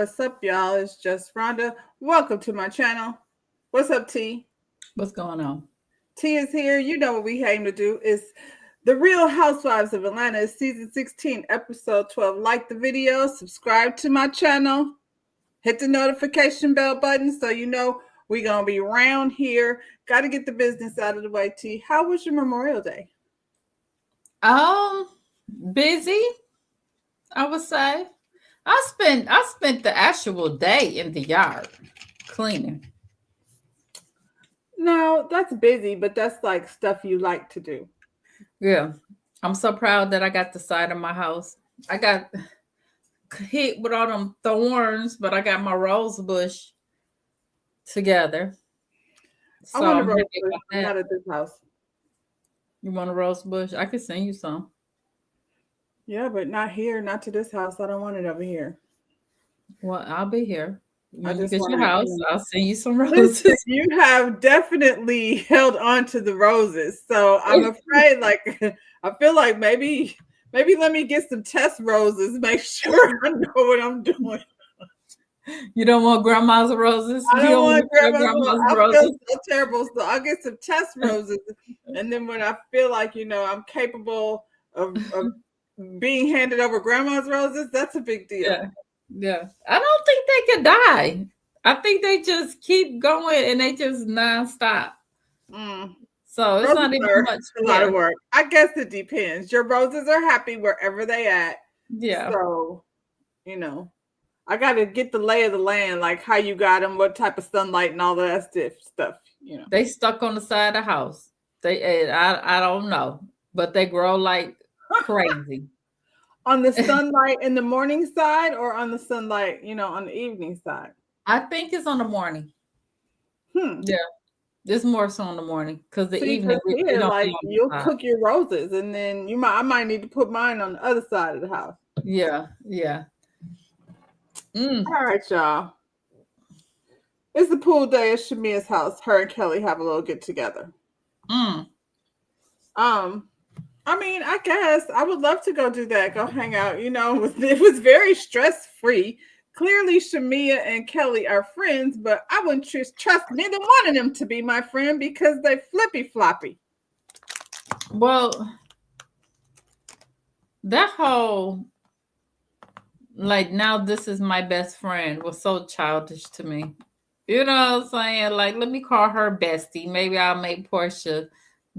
What's up, y'all? It's just Rhonda. Welcome to my channel. What's up, T? What's going on? T is here. You know what we aim to do is the Real Housewives of Atlanta, season 16, episode 12. Like the video, subscribe to my channel, hit the notification bell button so you know we're going to be around here. Got to get the business out of the way, T. How was your Memorial Day? Busy, I would say. I spent the actual day in the yard cleaning. No, that's busy, but that's like stuff you like to do. Yeah. I'm so proud that I got the side of my house. I got hit with all them thorns, but I got my rose bush together. I want a I'm rose happy bush, about but not that. at this house. You want a rose bush? I could send you some. Yeah, but not here, not to this house. I don't want it over here. Well, I'll be here. I When you just get want your to. house, I'll send you some Listen, roses. you have definitely held on to the roses, so I'm afraid. Like, I feel like maybe let me get some test roses. Make sure I know what I'm doing. You don't want grandma's roses? I You don't don't want want grandma's. grandma's I feel roses? so terrible, so I'll get some test roses, and then when I feel like I'm capable of being handed over grandma's roses, that's a big deal. Yeah. Yeah. I don't think they could die. I think they just keep going and they just nonstop. Mm. So it's Roses not even are much a lot of fear. work. I guess it depends. Your roses are happy wherever they at. Yeah. So, I got to get the lay of the land, like how you got them, what type of sunlight and all that stuff. They stuck on the side of the house. I don't know, but they grow like crazy. On the sunlight in the morning side or on the sunlight, on the evening side? I think it's on the morning. Yeah. It's more so in the morning because the See, evening because it here, don't be like, on the you'll side. cook your roses and then I might need to put mine on the other side of the house. Yeah. Yeah. All right, y'all. It's the pool day at Shamia's house. Her and Kelly have a little get together. I mean, I guess I would love to go do that. Go hang out. It was very stress free. Clearly, Shamia and Kelly are friends, but I wouldn't trust neither one of them to be my friend because they flippy floppy. Well, that whole like now this is my best friend was so childish to me. You know what I'm saying? Like, let me call her bestie. Maybe I'll make Portia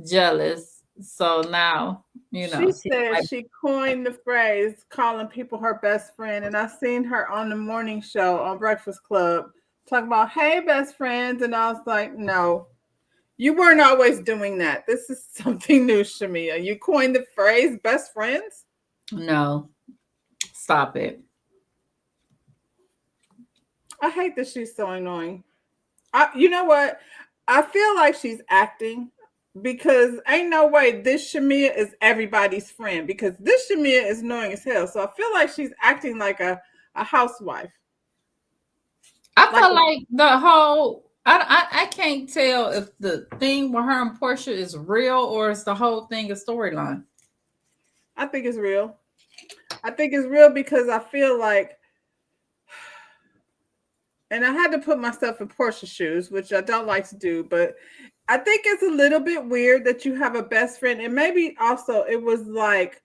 jealous. So now, She said she coined the phrase calling people her best friend, and I seen her on the morning show on Breakfast Club talking about, hey, best friends, and I was like, no, you weren't always doing that. This is something new, Shamia. You coined the phrase best friends? No, stop it. I hate that she's so annoying. You know what? I feel like she's acting because ain't no way this Shamia is everybody's friend because this Shamia is annoying as hell. So I feel like she's acting like a housewife. I feel like the whole I can't tell if the thing with her and Portia is real or it's the whole thing a storyline. I think it's real. I think it's real because I feel like, and I had to put myself in Portia's shoes, which I don't like to do, but I think it's a little bit weird that you have a best friend. And maybe also it was like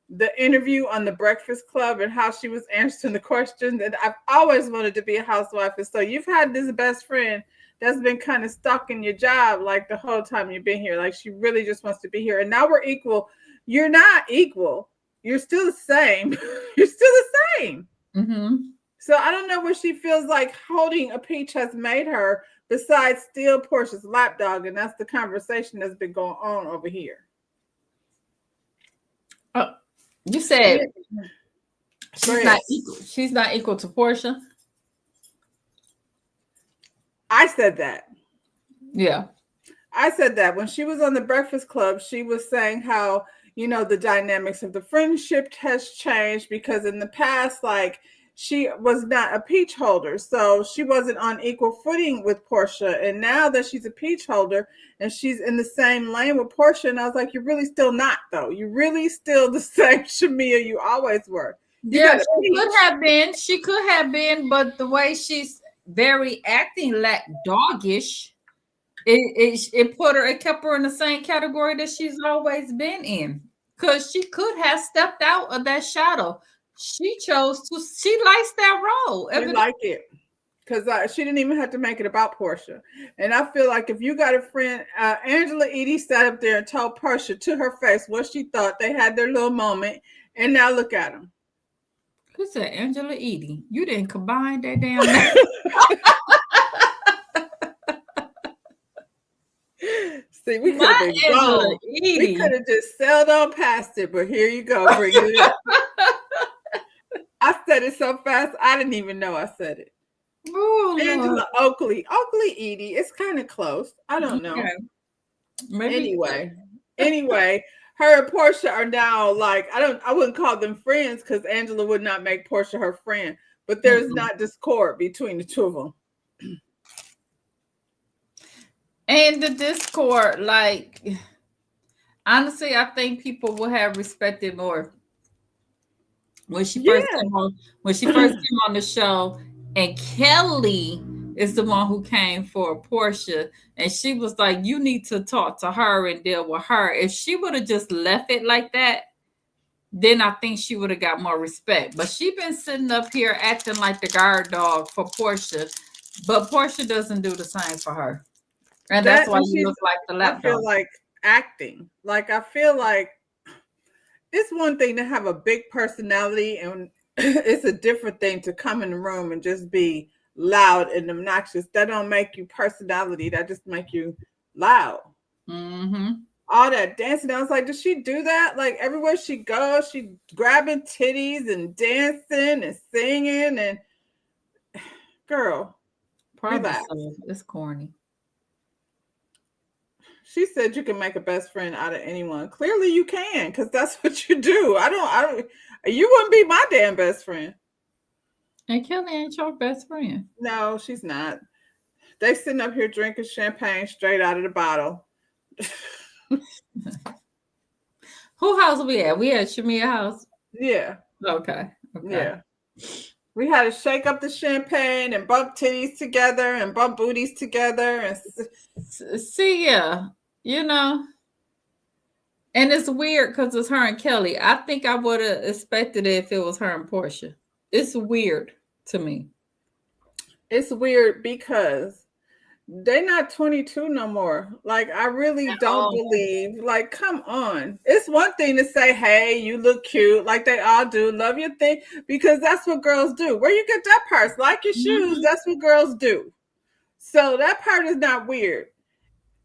the interview on the Breakfast Club and how she was answering the questions. And I've always wanted to be a housewife. And so you've had this best friend that's been kind of stuck in your job like the whole time you've been here. Like she really just wants to be here. And now we're equal. You're not equal. You're still the same. You're still the same. Mm-hmm. So I don't know what she feels like holding a peach has made her besides steal Portia's lapdog. And that's the conversation that's been going on over here. Oh, you said she's not equal. She's not equal to Portia. I said that. Yeah. I said that when she was on the Breakfast Club, she was saying how, the dynamics of the friendship has changed because in the past, like, she was not a peach holder. So she wasn't on equal footing with Portia. And now that she's a peach holder and she's in the same lane with Portia, and I was like, you're really still not, though. You're really still the same Shamia you always were. You Yeah, got a she could peach. have been. She could have been, but the way she's very acting like doggish, it put her, it kept her in the same category that she's always been in. Because she could have stepped out of that shadow. She chose to, she likes that role. She like it. Because she didn't even have to make it about Portia. And I feel like if you got a friend, Angela Edie sat up there and told Portia to her face what she thought. They had their little moment. And now look at them. Who said Angela Edie? You didn't combine that damn name. See, we could have Not been Angela gone. We could Edie. have just sailed on past it, but here you go, bringing it up. I said it so fast, I didn't even know I said it. Oh Lord. Angela Oakley Edie. It's kind of close. I don't know. Okay. Maybe. Anyway, her and Portia are now like I wouldn't call them friends because Angela would not make Portia her friend, but there's Mm-mm. not discord between the two of them. And the Discord, like, honestly, I think people would have respected more when she first Yeah. came on. When she first came on the show, and Kelly is the one who came for Portia, and she was like, "You need to talk to her and deal with her." If she would have just left it like that, then I think she would have got more respect. But she been sitting up here acting like the guard dog for Portia, but Portia doesn't do the same for her. And that's That why and you she's look like the I feel lapdog. like acting. Like I feel like it's one thing to have a big personality and it's a different thing to come in the room and just be loud and obnoxious. That don't make you personality. That just make you loud. Mm-hmm. All that dancing. I was like, does she do that? Like everywhere she goes, she grabbing titties and dancing and singing and girl, Probably relax. so. It's corny. She said you can make a best friend out of anyone. Clearly you can, because that's what you do. I don't you wouldn't be my damn best friend. And Kelly ain't your best friend. No, she's not. They sitting up here drinking champagne straight out of the bottle. Who house we at? We at Shamia house. Yeah, Okay. Okay. yeah. We had to shake up the champagne and bump titties together and bump booties together and See, yeah, you know, and it's weird because it's her and Kelly. I think I would have expected it if it was her and Portia. It's weird to me. it's weird because they're not 22 no more. Like I really don't Oh. believe. Like, come on. It's one thing to say, "Hey, you look cute," like they all do. Love your thing because that's what girls do. Where you get that purse? Like your shoes. Mhm. That's what girls do. So that part is not weird.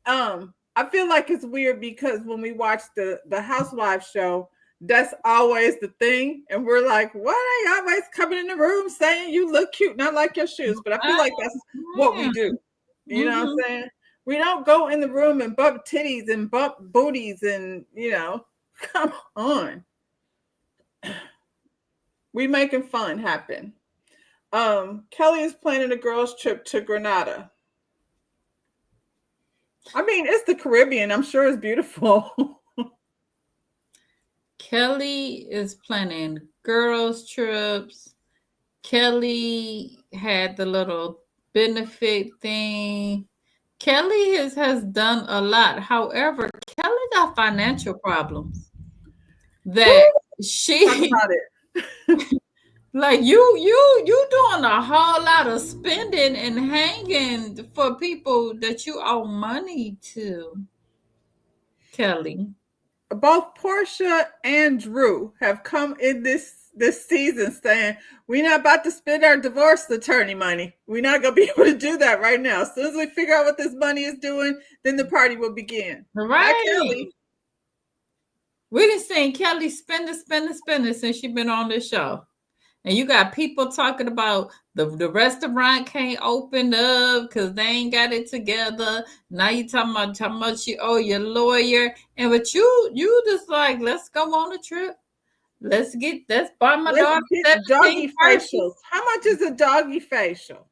I feel like it's weird because when we watch the Housewives show, that's always the thing, and we're like, "Why are you always coming in the room saying you look cute, not like your shoes?" But I feel like that's what we do. You know what I'm Mhm. saying? We don't go in the room and bump titties and bump booties and come on. We making fun happen. Kelly is planning a girls' trip to Grenada. I mean, it's the Caribbean. I'm sure it's beautiful. Kelly is planning girls' trips. Kelly had the little benefit thing. Kelly has done a lot. However, Kelly got financial problems that Talk she about it. like you doing a whole lot of spending and hanging for people that you owe money to, Kelly. Both Portia and Drew have come in this season saying we're not about to spend our divorce attorney money. We're not gonna be able to do that right now. As soon as we figure out what this money is doing, then the party will begin. Not Right. Kelly. We done seen Kelly spending since she been on this show. And you got people talking about the restaurant can't open up because they ain't got it together. Now you talking about how much you owe your lawyer. And but you just like, let's go on a trip. Let's buy my Let's daughter get 17 doggy facials. purses. How much is a doggy facial?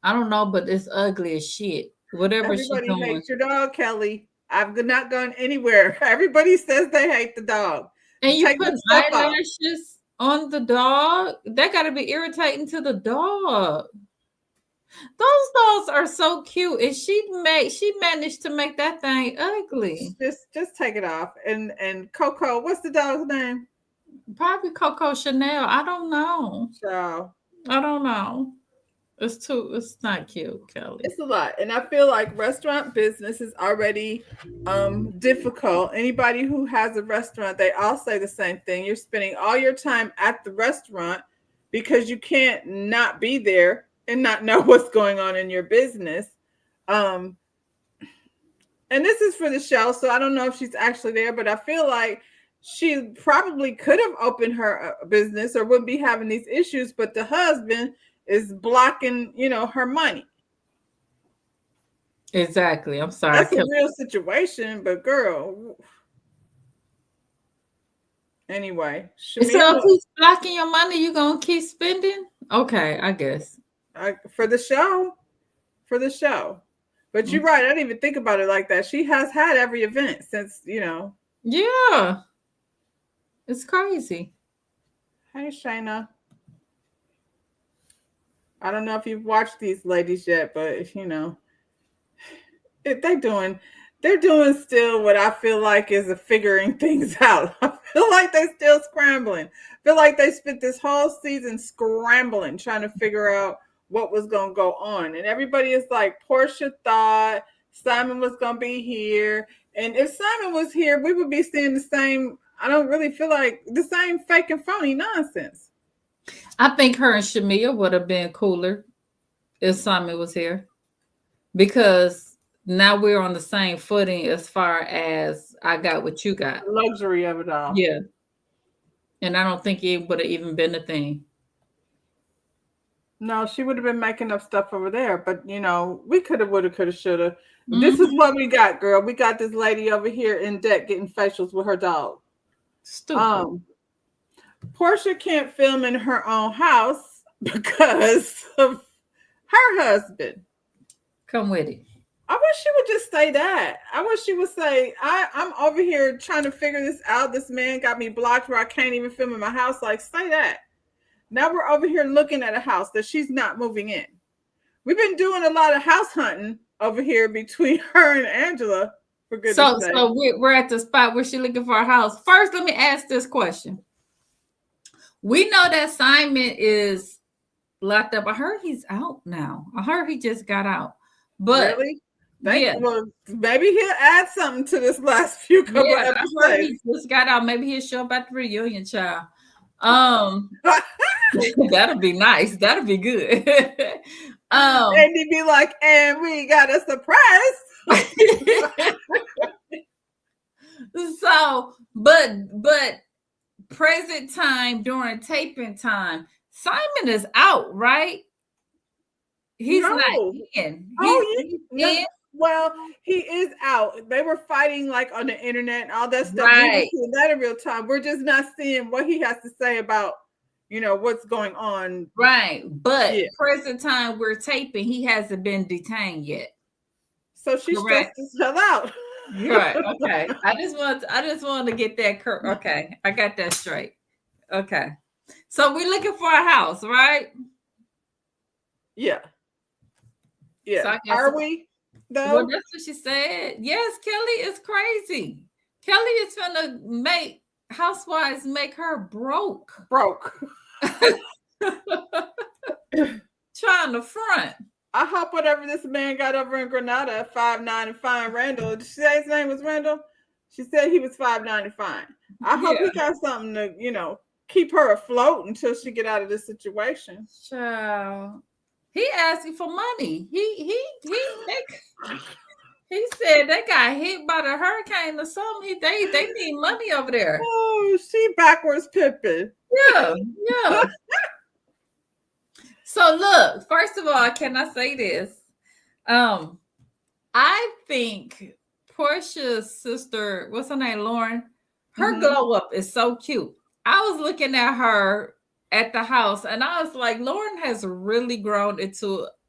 I don't know, but it's ugly as shit. Whatever she Everybody doing. hates your dog, Kelly. I've not gone anywhere. Everybody says they hate the dog. And you Take put the stuff off. eyelashes. on the dog. That got to be irritating to the dog. Those dogs are so cute, and she managed to make that thing ugly. Just take it off. And Coco, what's the dog's name? Probably Coco Chanel. I don't know. So I don't know. It's not cute, Kelly. it's a lot. And I feel like restaurant business is already difficult. Anybody who has a restaurant, they all say the same thing. You're spending all your time at the restaurant because you can't not be there and not know what's going on in your business. Um, and this is for the show, so I don't know if she's actually there, but I feel like she probably could have opened her business or wouldn't be having these issues, but the husband is blocking, her money. Exactly. I'm sorry. That's a real situation, but girl, anyway, So if he's blocking your money, you gonna keep spending? Okay, I guess. For the show. But you're right. I didn't even think about it like that. She has had every event since, Yeah. It's crazy. Hey, Shayna. I don't know if you've watched these ladies yet, but they're doing still what I feel like is a figuring things out. I feel like they're still scrambling. I feel like they spent this whole season scrambling, trying to figure out what was going to go on. And everybody is like, Portia thought Simon was going to be here. And if Simon was here, we would be seeing the same, I don't really feel like the same fake and phony nonsense. I think her and Shamia would have been cooler if Simon was here, because now we're on the same footing as far as I got what you got. The luxury of it all. Yeah. And I don't think it would have even been a thing. No, she would have been making up stuff over there. But, we could have, would have, could have, should have. Mm-hmm. This is what we got, girl. We got this lady over here in debt getting facials with her dog. Stupid. Portia can't film in her own house because of her husband. Come with it. I wish she would just say that. I wish she would say, I'm over here trying to figure this out. This man got me blocked where I can't even film in my house. Like, say that. Now we're over here looking at a house that she's not moving in. We've been doing a lot of house hunting over here between her and Angela. For goodness sake. So we're at the spot where she's looking for a house. First, let me ask this question. We know that Simon is locked up. I heard he's out now. I heard he just got out. But really? Well, maybe he'll add something to this last few couple episodes. I heard he just got out. Maybe he'll show up at the reunion, child. That'll be nice. That'll be good. And he'd be like, and we got a surprise. So, but present time during taping time, Simon is out, right? He's not in. He's in. Well, he is out. They were fighting like on the internet and all that stuff. Right. We that in real time. We're just not seeing what he has to say about, what's going on. Right. But present time we're taping, he hasn't been detained yet. So she's stressed as hell out. Right. Okay. I just wanted to get that okay. I got that straight. Okay. So we're looking for a house, right? Yeah. Yeah. So are we? Though? Well, that's what she said. Yes, Kelly is crazy. Kelly is gonna make Housewives make her broke. Trying to front. I hope whatever this man got over in Grenada at 5'9" and fine Randall. Did she say his name was Randall? She said he was 5'9" and fine. I hope he got something to, keep her afloat until she get out of this situation. Child. He asking for money. He said they got hit by the hurricane or something. They need money over there. Oh, she backwards pimping. Yeah. So look, first of all, can I say this? I think Portia's sister, what's her name, Lauren? Her glow up is so cute. I was looking at her at the house and I was like, Lauren has really grown into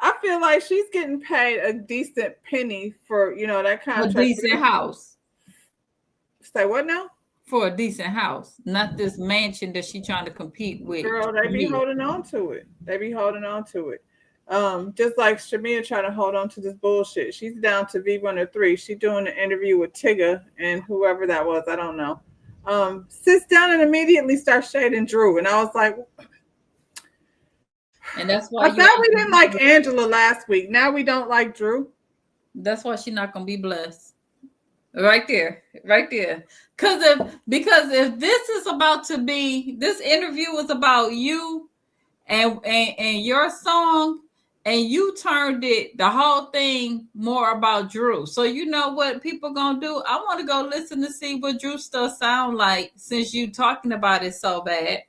I feel like she's getting paid a decent penny for, that A contract. decent house. Say what now? For a decent house, not this mansion that she trying to compete with Girl, they be me. holding on to it. They be holding on to it. Just like Shamia trying to hold on to this bullshit. She's down to V103. She's doing an interview with Tigger and whoever that was. I don't know. Sits down and immediately starts shading Drew. And I was like, And that's why I you thought ain't we gonna didn't be like blessed. Angela last week. Now we don't like Drew. That's why she's not gonna be blessed. Right there, right there. Because if this is about to be, this interview was about you and your song, and you turned it, the whole thing, more about Drew. So you know what people gonna do? I want to go listen to see what Drew stuff sound like, since you talking about it so bad.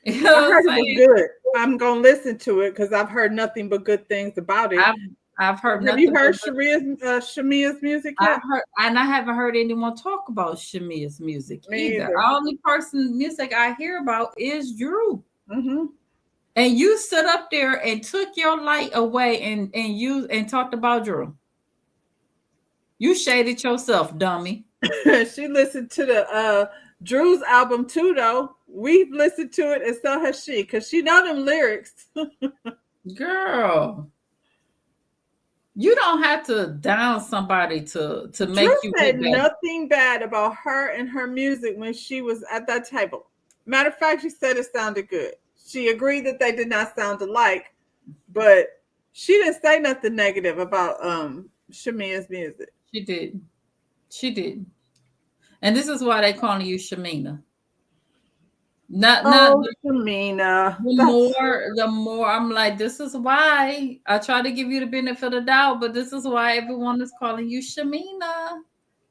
You know I what I'm heard it was saying? good. I'm gonna listen to it because I've heard nothing but good things about it. I've I've heard Have you nothing heard but Shamia's music I've yet? heard, and I haven't heard anyone talk about Shamia's music Me either. either. The only person music I hear about is Drew. Mm-hmm. And you stood up there and took your light away and you and talked about Drew. You shaded yourself, dummy. She listened to the Drew's album too, though. We've listened to it, and so has she, because she know them lyrics. Girl, you don't have to down somebody to Drew make you said look better. nothing bad about her and her music when she was at that table. Matter of fact, she said it sounded good. She agreed that they did not sound alike, but she didn't say nothing negative about Shamia's music. She did. She did. And this is why they calling you Shamina. Not Oh, Shamina, that's the more I'm like, this is why I try to give you the benefit of the doubt, but this is why everyone is calling you Shamina.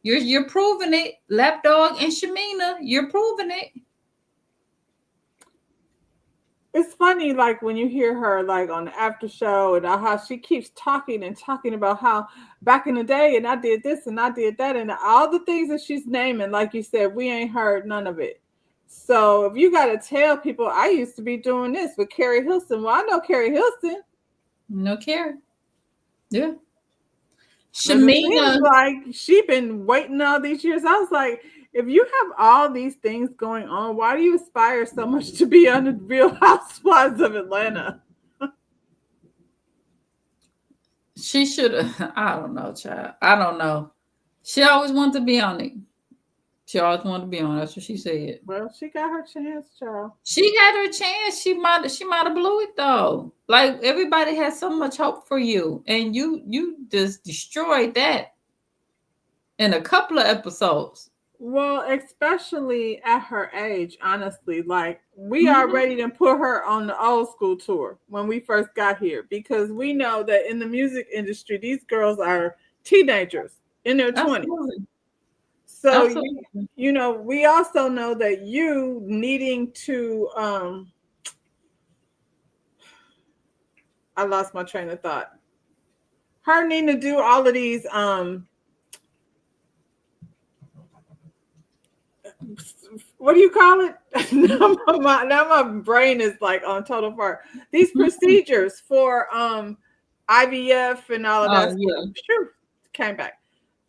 You're proving it. Lapdog and Shamina, you're proving it. it's funny, like when you hear her like on the after show and how she keeps talking and talking about how back in the day and I did this and I did that and all the things that she's naming, like you said, we ain't heard none of it. So if you gotta tell people I used to be doing this with Carrie Hilson, well, I know Carrie Hilson, No care. Yeah. but it seems Shamina, like she been waiting all these years. I was like, if you have all these things going on, why do you aspire so much to be on the Real Housewives of Atlanta? she should have. I don't know, child. I don't know. She always wanted to be on it. She always wanted to be on it. That's what she said. Well, she got her chance, child. She had her chance. She might have blew it though. Like everybody had so much hope for you, and you just destroyed that in a couple of episodes. Well, especially at her age, honestly, like we Mhm. already done put her on the old school tour when we first got here because we know that in the music industry, these girls are teenagers in their 20s. Absolutely, So, absolutely. we also know that you needing to, I lost my train of thought. Her needing to do all of these, what do you call it? now my brain is like on total fire. These procedures for IVF and all of that Oh stuff. yeah, Phew, came back.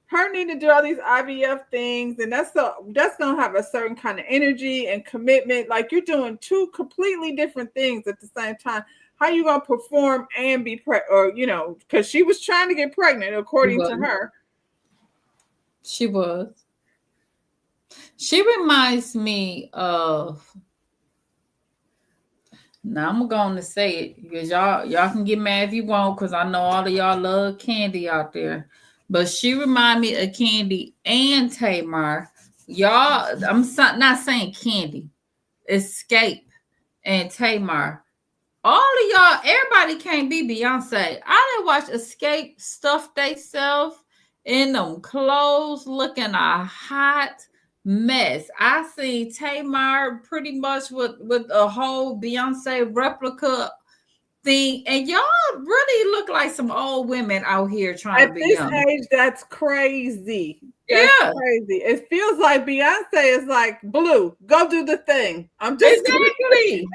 Her need to do all these IVF things, and that's gonna have a certain kind of energy and commitment. Like you're doing two completely different things at the same time. How you gonna perform and be or because she was trying to get pregnant she according to was. her. She was. She reminds me of. Now I'm going to say it because y'all can get mad if you want because I know all of y'all love Candy out there, but she remind me of Candy and Tamar. Y'all, not saying Candy, Escape and Tamar. All of y'all, everybody can't be Beyonce. I didn't watch Escape stuff they self in them clothes looking a hot mess. I seen Tamar pretty much with a whole Beyonce replica thing, and y'all really look like some old women out here trying to At be this young. age, that's crazy. That's Yeah, crazy. It feels like Beyonce is like, Blue, go do the thing. I'm just gonna exactly.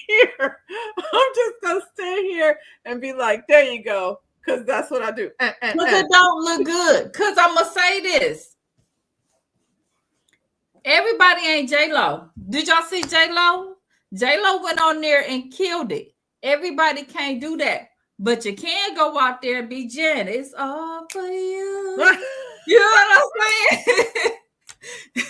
here. I'm just gonna stand here and be like, there you go. Cause that's what I do. Because it don't look good. Because I'm going to say this. Everybody ain't J-Lo. Did y'all see J-Lo? J-Lo went on there and killed it. Everybody can't do that. But you can go out there and be Jen. It's all for you. You know what I'm saying?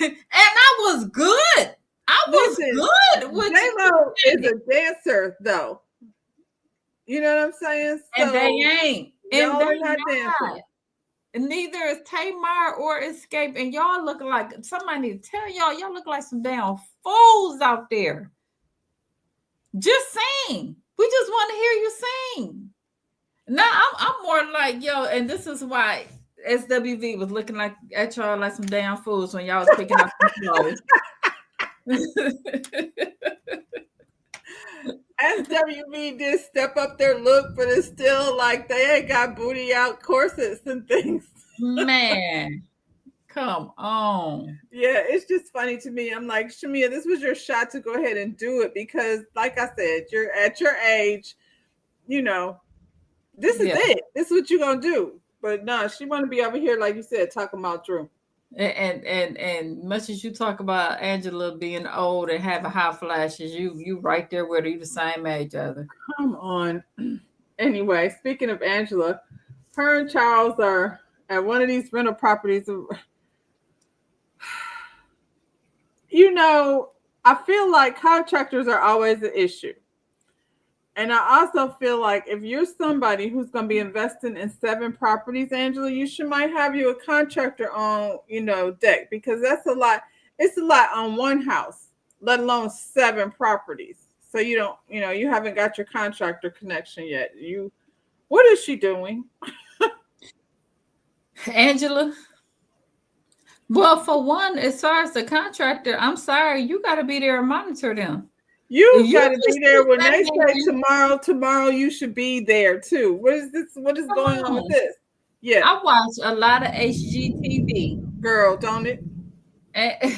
And I was good. I was Listen, good. J-Lo is a dancer, though. You know what I'm saying? And they So ain't. And y'all they are not dancing. not. And neither is Tamar or Escape. And y'all look like somebody need to tell y'all look like some damn fools out there. Just sing. We just want to hear you sing. Now I'm more like, yo, and this is why SWV was looking like at y'all like some damn fools when y'all was picking up some clothes. SWV did step up their look, but it's still like they ain't got booty out corsets and things. Man, come on. Yeah, it's just funny to me. I'm like, Shamia, this was your shot to go ahead and do it because, like I said, you're at your age, you know, this is Yeah. it. This is what you're gonna do. But no, she want to be over here, like you said, talking about Drew. And much as you talk about Angela being old and having hot flashes, you right there with her. You the same age, other. Come on. Anyway, speaking of Angela, her and Charles are at one of these rental properties. You know, I feel like contractors are always an issue. And I also feel like if you're somebody who's going to be investing in 7 properties, Angela, you should might have you a contractor on, deck because that's a lot. It's a lot on one house, let alone 7 properties. So you don't, you haven't got your contractor connection yet. What is she doing? Angela. Well, for one, as far as the contractor, I'm sorry, you got to be there and monitor them. You You got to be just there sit when back they there say tomorrow you should be there too. What is this? What is come going on with on. this? Yeah, I watch a lot of HGTV. girl, don't it? And,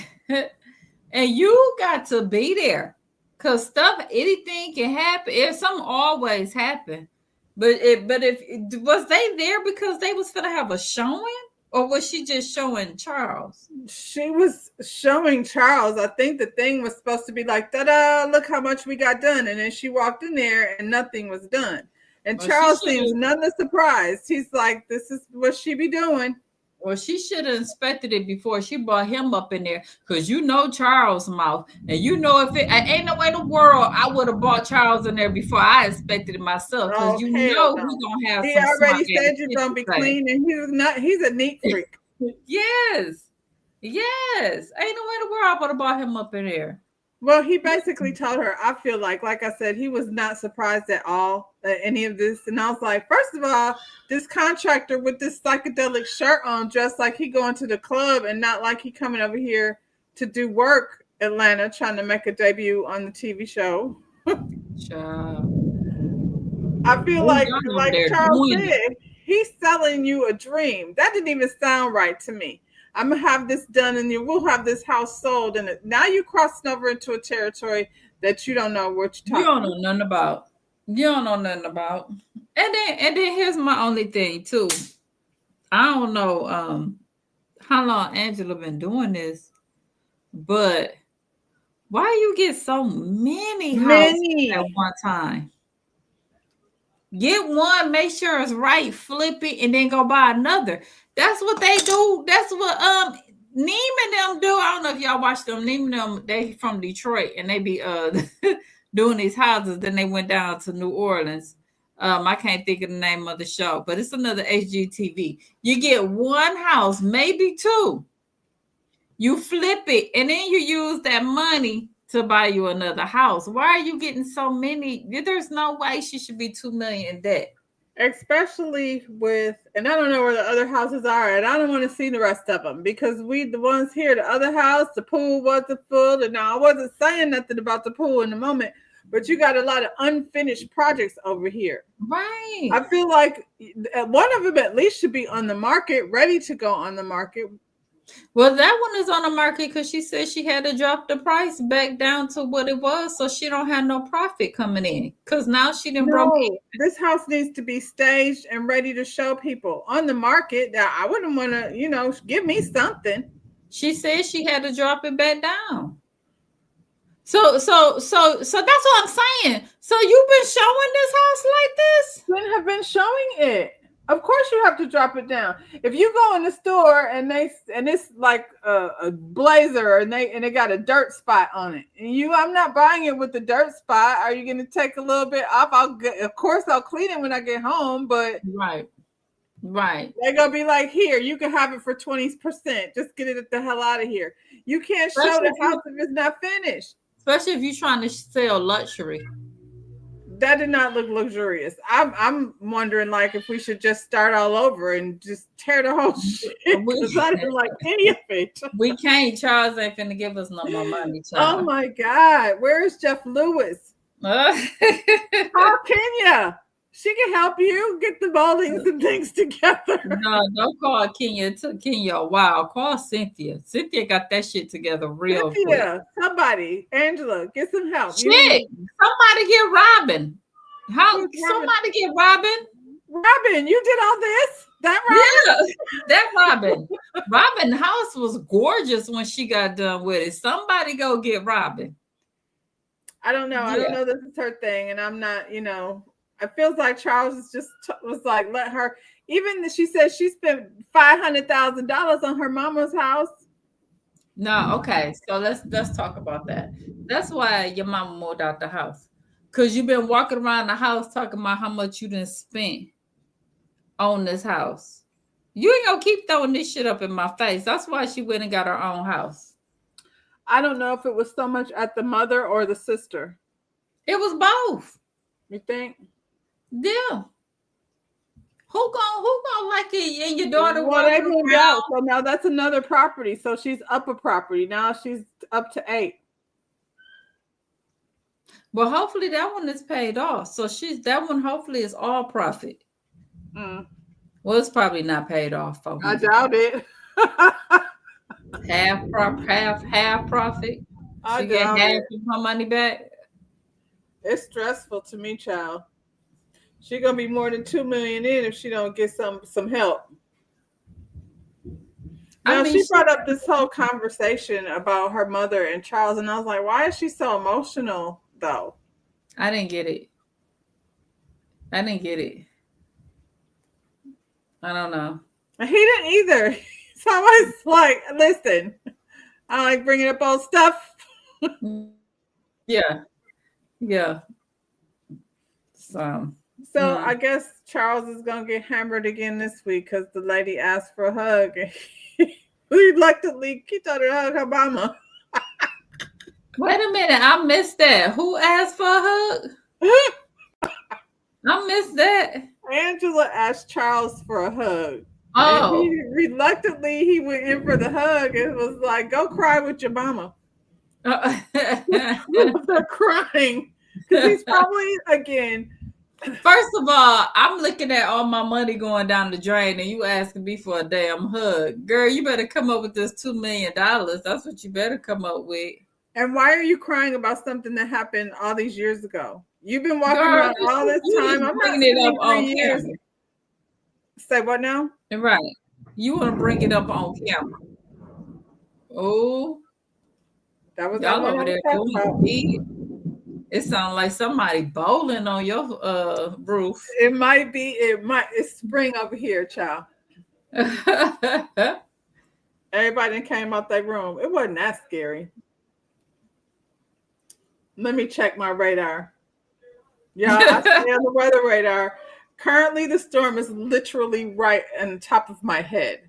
and you got to be there. Cause stuff, anything can happen. If something always happen. But if was they there because they was gonna have a showing? Or was she just showing Charles? She was showing Charles. I think the thing was supposed to be like, ta-da, look how much we got done. And then she walked in there and nothing was done. And Well, she Charles should seems have none the surprised. He's like, this is what she be doing. Well, she should have inspected it before she brought him up in there, because you know Charles' mouth, and you know if it ain't no way in the world I would have brought Charles in there before I inspected it myself, because Oh, you hell know no. he's gonna have He some smart already ass said you're shit going to to be say. clean and he's a neat freak. Yes, yes, ain't no way in the world I would have brought him up in there. Well, he basically told her, I feel like I said, he was not surprised at all at any of this. And I was like, first of all, this contractor with this psychedelic shirt on, dressed like he going to the club and not like he coming over here to do work, Atlanta, trying to make a debut on the TV show. Child. I feel What like, y'all over like there Charles doing it? said, he's selling you a dream. That didn't even sound right to me. I'm gonna have this done, and we'll have this house sold. And now you're crossing over into a territory that you don't know what you're You talking don't know nothing about. You don't know nothing about. And then here's my only thing too. I don't know how long Angela been doing this, but why you get so many houses at Many. one time? Get one, make sure it's right, flip it, and then go buy another. That's what they do. That's what Neiman them do. I don't know if y'all watch them. Neiman them, they from Detroit and they be doing these houses. Then they went down to New Orleans. I can't think of the name of the show, but it's another HGTV. You get one house, maybe 2. You flip it, and then you use that money to buy you another house. Why are you getting so many? There's no way she should be $2 million in debt. Especially with, and I don't know where the other houses are, and I don't want to see the rest of them because the ones here, the other house, the pool wasn't full. And now I wasn't saying nothing about the pool in the moment, but you got a lot of unfinished projects over here. Right. I feel like one of them at least should be on the market, ready to go on the market. Well, that one is on the market because she said she had to drop the price back down to what it was, so she don't have no profit coming in. Because now she didn't broke. No, this house needs to be staged and ready to show people on the market. That I wouldn't want to, give me something. She said she had to drop it back down. So that's what I'm saying. So you've been showing this house like this? Wouldn't have been showing it. Of course, you have to drop it down. If you go in the store and it's like a blazer and they got a dirt spot on it, and I'm not buying it with the dirt spot. Are you going to take a little bit off? Of course, I'll clean it when I get home, but right. They're gonna be like, here, you can have it for 20%. Just get it the hell out of here. You can't show the house if it's not finished. Especially if you're trying to sell luxury. That did not look luxurious. I'm wondering like if we should just start all over and just tear the whole shit. Because I didn't like any of it. We can't. Charles ain't finna give us no more money, Charles. Oh my God. Where's Jeff Lewis? How can you? She can help you get the moldings and things together. No, don't call Kenya. It took Kenya a while. Call Cynthia. Cynthia got that shit together real quick. Somebody, Angela, get some help. Shit, somebody get Robin. Somebody get Robin. Robin, you did all this? That Robin? Yeah, that Robin. Robin house was gorgeous when she got done with it. Somebody go get Robin. I don't know. Yeah. I don't know this is her thing, and I'm not, it feels like Charles was like, let her, even she said she spent $500,000 on her mama's house. No, okay. So let's talk about that. That's why your mama moved out the house. Because you've been walking around the house talking about how much you done spent on this house. You ain't gonna keep throwing this shit up in my face. That's why she went and got her own house. I don't know if it was so much at the mother or the sister. It was both. You think? Yeah. Who gonna like it? And your daughter? Well, they moved out, so now that's another property. So she's up a property. Now she's up to 8. Well, hopefully that one is paid off. So that one hopefully is all profit. Well, it's probably not paid off. I doubt it. half profit. I get half of her money back. It's stressful to me, child. She's gonna be more than $2 million in if she don't get some help. Now she brought up this whole conversation about her mother and Charles, and I was like, why is she so emotional though? I didn't get it. I don't know. He didn't either. So I was like, listen, I like bringing up old stuff. Yeah. So I guess Charles is gonna get hammered again this week because the lady asked for a hug. And reluctantly, he told her to hug her mama. Wait a minute, I missed that. Who asked for a hug? I missed that. Angela asked Charles for a hug. Oh. And reluctantly, he went in for the hug and was like, go cry with your mama. They're crying. Because he's probably, again. First of all, I'm looking at all my money going down the drain and you asking me for a damn hug. Girl, you better come up with this $2 million. That's what you better come up with. And why are you crying about something that happened all these years ago? You've been walking around all this time. I'm bringing it up on camera. Say what now? Right. You want to bring it up on camera. Oh. That was y'all over there doing it. It sounds like somebody bowling on your roof. It might be. It's spring over here, child. Everybody came out their room. It wasn't that scary. Let me check my radar. Yeah, I stay on the weather radar. Currently, the storm is literally right on the top of my head.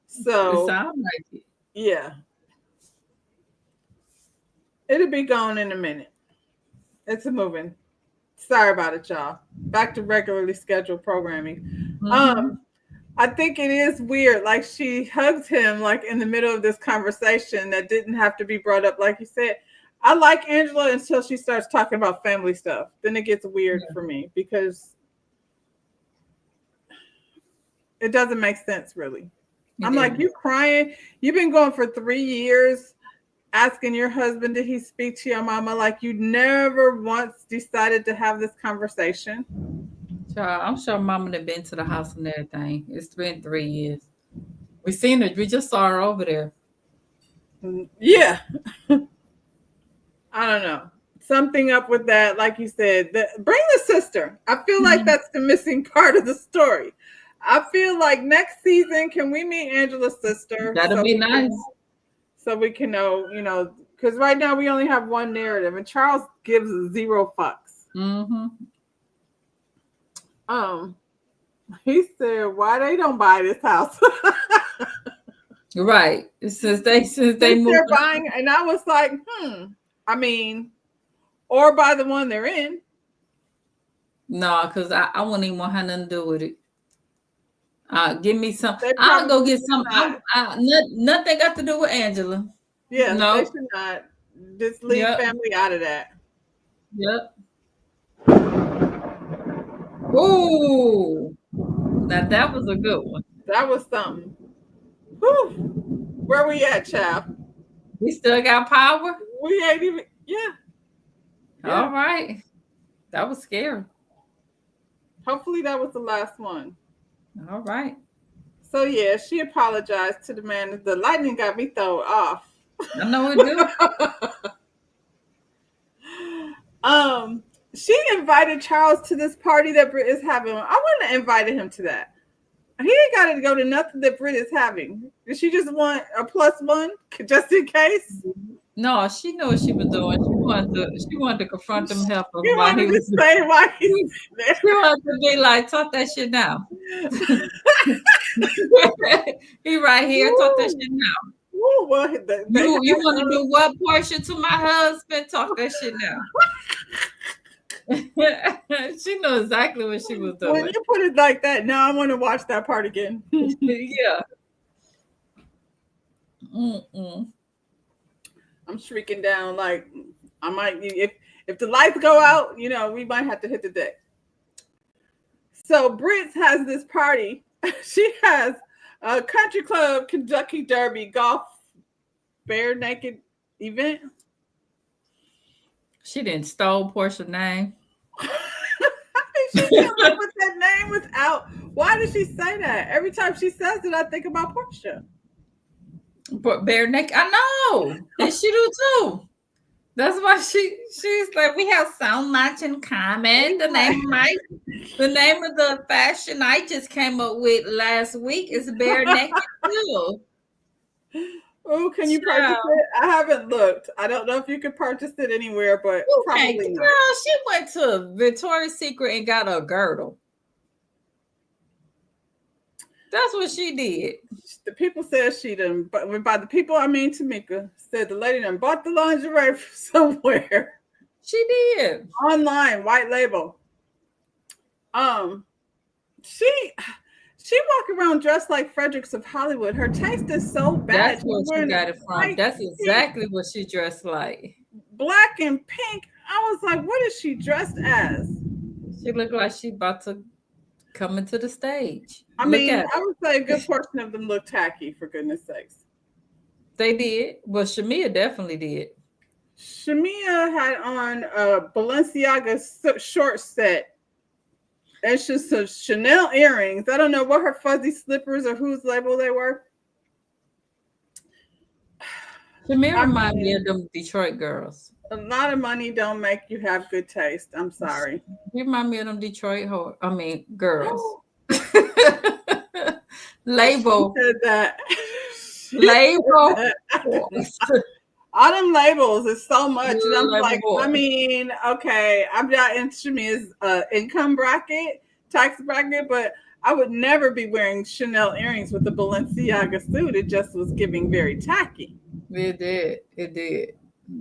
So, it sounds like it. Yeah. It'll be gone in a minute. It's a moving. Sorry about it, y'all. Back to regularly scheduled programming. Mm-hmm. I think it is weird. Like she hugs him like in the middle of this conversation that didn't have to be brought up. Like you said, I like Angela until she starts talking about family stuff. Then it gets weird for me because it doesn't make sense really. He I'm like, didn't. you crying? You've been going for 3 years asking your husband, did he speak to your mama? Like you never once decided to have this conversation. Child, I'm sure Mama done been to the house and everything. It's been 3 years. We seen her. We just saw her over there. Yeah, I don't know. Something up with that, like you said. Bring the sister. I feel like Mhm. that's the missing part of the story. I feel like next season, can we meet Angela's sister That'll be nice. so we can know, because right now we only have one narrative, and Charles gives zero fucks. Mm-hmm. Um, he said, "Why they don't buy this house?" Right. Since they Since moved. they're buying, and I was like, I mean, or buy the one they're in. No, because I wouldn't even want to have nothing to do with it. Give me some. They I'll go probably get should some. not. Nothing got to do with Angela. Yeah, they No. should not. Just leave Yep. family out of that. Yep. Ooh. Now that was a good one. That was something. Whew. Where we at, chap? We still got power. We ain't even. Yeah, All yeah. right. That was scary. Hopefully that was the last one. All right. So yeah, she apologized to the man. The lightning got me thrown off. I know it do. um, she invited Charles to this party that Britt is having. I wouldn't have invited him to that. He ain't got to go to nothing that Britt is having. Did she just want a +1 just in case? No, she knew what she was doing. She wanted to confront them heifers You while wanted he to was. say why he's She there. wanted to be like, talk that shit now. He right here, talk that shit now. Ooh, well, You want to do what portion to my husband? Talk that shit now. She knew exactly what she was when doing. you put it like that, now I want to watch that part again. Yeah. Mm-mm. I'm shrieking down like I might if the lights go out, we might have to hit the deck. So Britt's has this party. She has a country club, Kentucky Derby, golf, bare naked event. She didn't stole Portia's name. She came up with that name without. Why did she say that? Every time she says it, I think about Portia. But bare neck, I know, and she do too. That's why she's like, we have so much in common. The name of the fashion I just came up with last week is bare naked too. Oh, can you purchase it? I haven't looked. I don't know if you can purchase it anywhere, but Okay, probably not. girl, she went to Victoria's Secret and got a girdle. That's what she did. The people said she done, but by the people I mean Tamika said the lady done bought the lingerie from somewhere. She did. Online, white label. She walk around dressed like Fredericks of Hollywood. Her taste is so bad. That's where she got it from. That's exactly what she dressed like. Black and pink. I was like, what is she dressed as? She looked like she about to come into the stage. I would say a good portion of them look tacky, for goodness sakes. They did. Well, Shamia definitely did. Shamia had on a Balenciaga short set. And just some Chanel earrings. I don't know what her fuzzy slippers or whose label they were. Shamia reminds me of them Detroit girls. A lot of money don't make you have good taste. I'm sorry. You remind me of them Detroit girls. Label. Said that. Label. All them labels is so much. And I'm like, Boy. okay, I'm not in Shamia's income bracket, tax bracket, but I would never be wearing Chanel earrings with the Balenciaga suit. It just was giving very tacky. It did.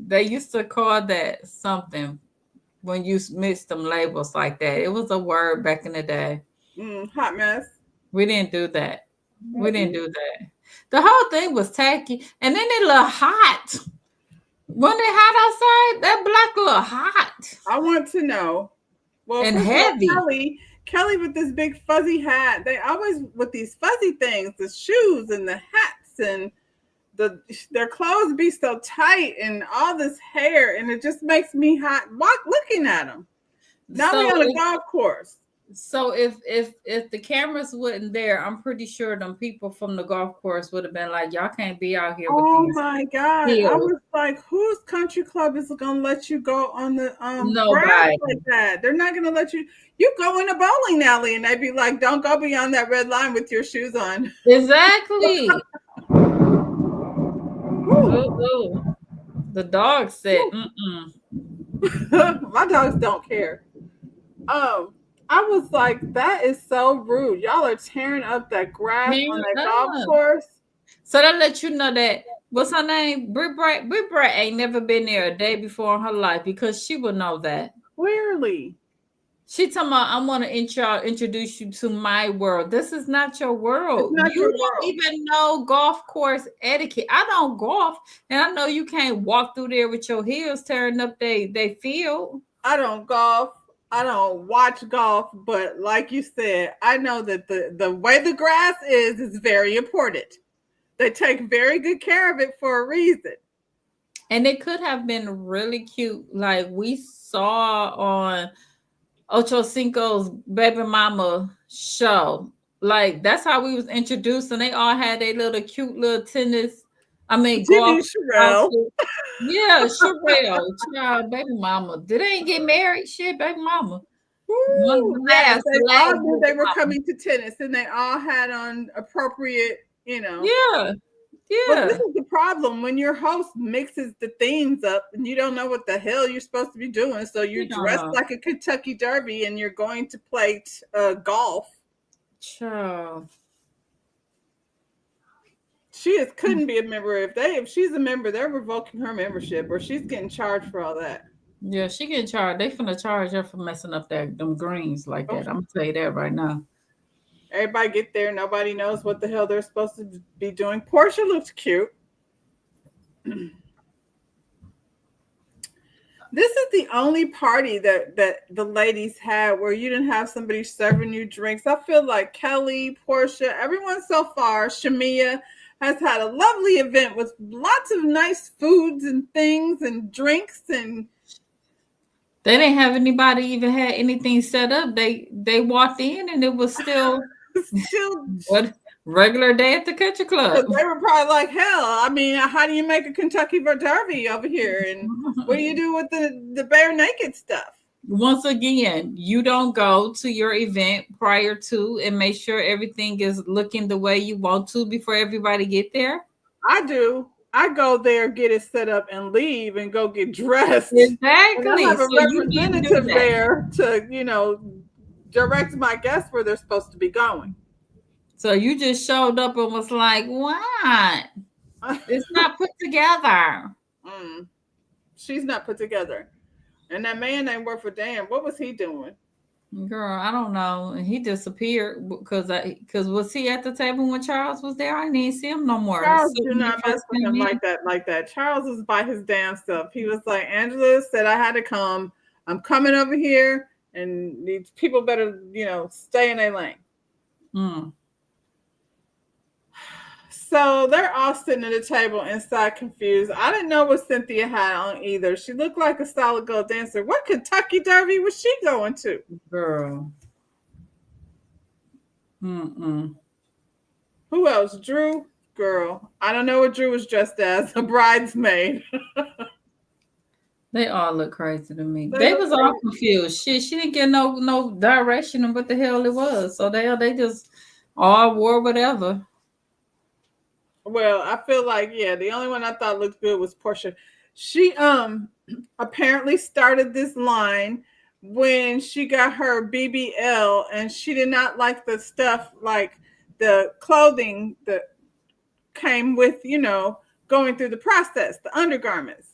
They used to call that something when you mix them labels like that. It was a word back in the day. Hot mess. We didn't do that. We didn't do that. The whole thing was tacky. And then it looked hot. Wasn't it hot outside? That black looked hot. I want to know. Well, and heavy. Kelly with this big fuzzy hat. They always with these fuzzy things, the shoes and the hats and their clothes be so tight and all this hair, and it just makes me hot looking at them. Now we So on a golf course. So if the cameras wasn't there, I'm pretty sure them people from the golf course would have been like, y'all can't be out here with Oh these my God. I heels. was like, whose country club is gonna let you go on the grass like Nobody. that? They're not gonna let you go in a bowling alley and they'd be like, don't go beyond that red line with your shoes on. Exactly. Woo, Ooh. The dog said, woo. mm-mm. My dogs don't care. Um, I was like, that is so rude. Y'all are tearing up that grass on Tearing that golf up. course. So that let you know that what's her name? Britt Bright. Britt Bright ain't never been there a day before in her life because she would know that. Clearly. She talking about I want to introduce you to my world. This is not your It's world. not You your don't world. even know golf course etiquette. I don't golf, and I know you can't walk through there with your heels tearing up they field. I don't golf. I don't watch golf, but like you said, I know that the way the grass is very important. They take very good care of it for a reason. And it could have been really cute, like we saw on Ocho Cinco's baby mama show. Like that's how we was introduced, and they all had their little cute little tennis. I mean golf TV Sherelle. outfit. Yeah, Sherelle, child, baby mama. Did they ain't get married? Shit, baby mama. One Woo! Yes, last, they last all knew baby they were mama. coming to tennis, and they all had on appropriate. Yeah, But this yeah. is the problem when your host mixes the themes up and you don't know what the hell you're supposed to be doing. So you're You don't dressed know. like a Kentucky Derby and you're going to play golf. Child. Couldn't be a member. If she's a member, they're revoking her membership or she's getting charged for all that. Yeah, she getting charged. They finna charge her for messing up them greens like Oh, that. I'm gonna tell you that right now. everybody get there. Nobody knows what the hell they're supposed to be doing. Portia looks cute. This is the only party that the ladies had where you didn't have somebody serving you drinks. I feel like Kelly, Portia, everyone so far, Shamia has had a lovely event with lots of nice foods and things and drinks and They didn't have anybody even had anything set up. They walked in and it was still still what regular day at the country club. because they were probably like, hell, I mean, how do you make a Kentucky Derby over here? And what do you do with the bare naked stuff? Once again, you don't go to your event prior to and make sure everything is looking the way you want to before everybody get there. I do. I go there, get it set up, and leave and go get dressed. And I Exactly. have a So you didn't do representative that. there to, direct my guests where they're supposed to be going. So you just showed up and was like, "What? It's not put together." Mm, she's not put together. And that man ain't worth a damn. What was he doing? Girl, I don't know. And he disappeared because was he at the table when Charles was there? I didn't see him no more. Charles So do when he not mess first with came him in, like that, like that. Charles was by his damn self. He was like, Angela said I had to come. I'm coming over here, and these people better, stay in their lane. mm, So they're all sitting at the table inside confused. I didn't know what Cynthia had on either. She looked like a solid gold dancer. What Kentucky Derby was she going to? girl. Mm-mm. Who else? Drew? Girl. I don't know what Drew was dressed as. A bridesmaid. They all look crazy to me. They They look was all confused. Shit, she didn't get no direction of what the hell it was. So they just all wore whatever. Well, I feel like, yeah, the only one I thought looked good was Portia. She apparently started this line when she got her BBL and she did not like the stuff like the clothing that came with, going through the process, the undergarments.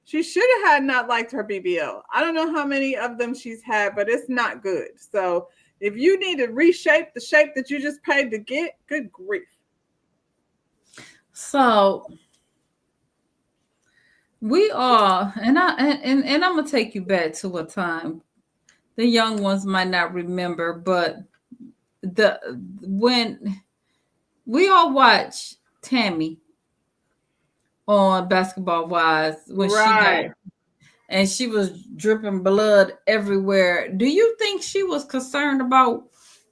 She should have had not liked her BBL. I don't know how many of them she's had, but it's not good. So if you need to reshape the shape that you just paid to get, good grief. So we all and I'm gonna take you back to a time the young ones might not remember, but the when we all watch Tammy on Basketball Wives when she got Right. and she was dripping blood everywhere. Do you think she was concerned about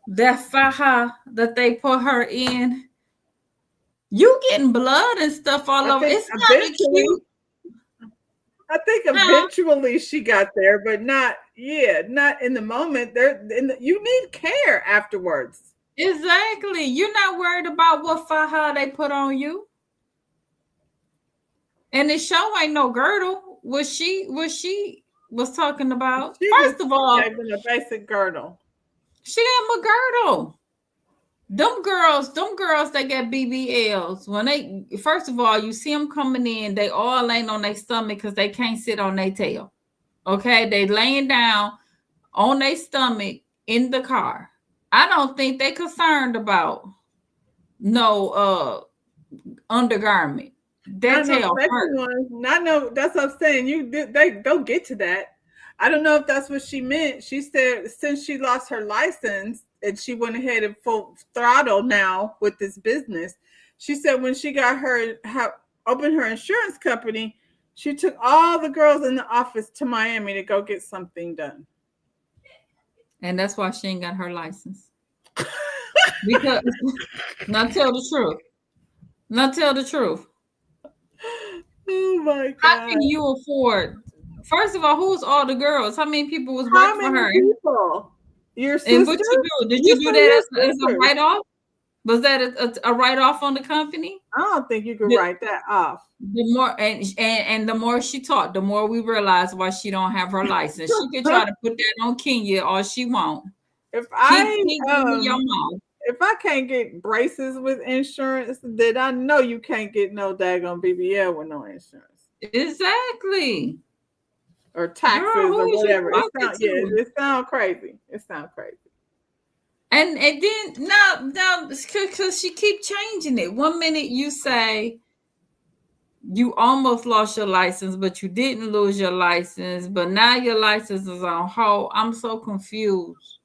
that faja that they put her in? You getting blood and stuff all I over. think It's kind of eventually cute, I think huh? eventually she got there, but not, yeah, not in the moment. You need care afterwards. Exactly. You're not worried about what faja they put on you. And the show ain't no girdle. What she was talking about. She First just of all, gave them a basic girdle. she ain't a girdle. Them girls that get BBLs, when they first of all, you see them coming in, they all laying on their stomach because they can't sit on their tail. Okay, they laying down on their stomach in the car. I don't think they concerned about no undergarment. That Not no tail sexy hurt. ones. Not no. That's what I'm saying. They don't get to that. I don't know if that's what she meant. She said since she lost her license and she went ahead and full throttle now with this business. She said when she got opened her insurance company, she took all the girls in the office to Miami to go get something done. And that's why she ain't got her license. Because not tell the truth. Not tell the truth. Oh my How god! can you afford? First of all, who's all the girls? How many people was How working for many her? people? Your And what sister? you do? Did You you do say that your as a sisters. write off? Was that a write off on the company? I don't think you could The, write that off. the more and the more she taught, the more we realize why she don't have her license. She could try to put that on Kenya all she won't. if Keep I giving your mouth. if I can't get braces with insurance, then I know you can't get no daggone BBL with no insurance Exactly. or Girl, taxes who or is you whatever. talking to? It sound crazy. It sounds crazy. And then now because she keep changing it. One minute you say you almost lost your license, but you didn't lose your license, but now your license is on hold. I'm so confused.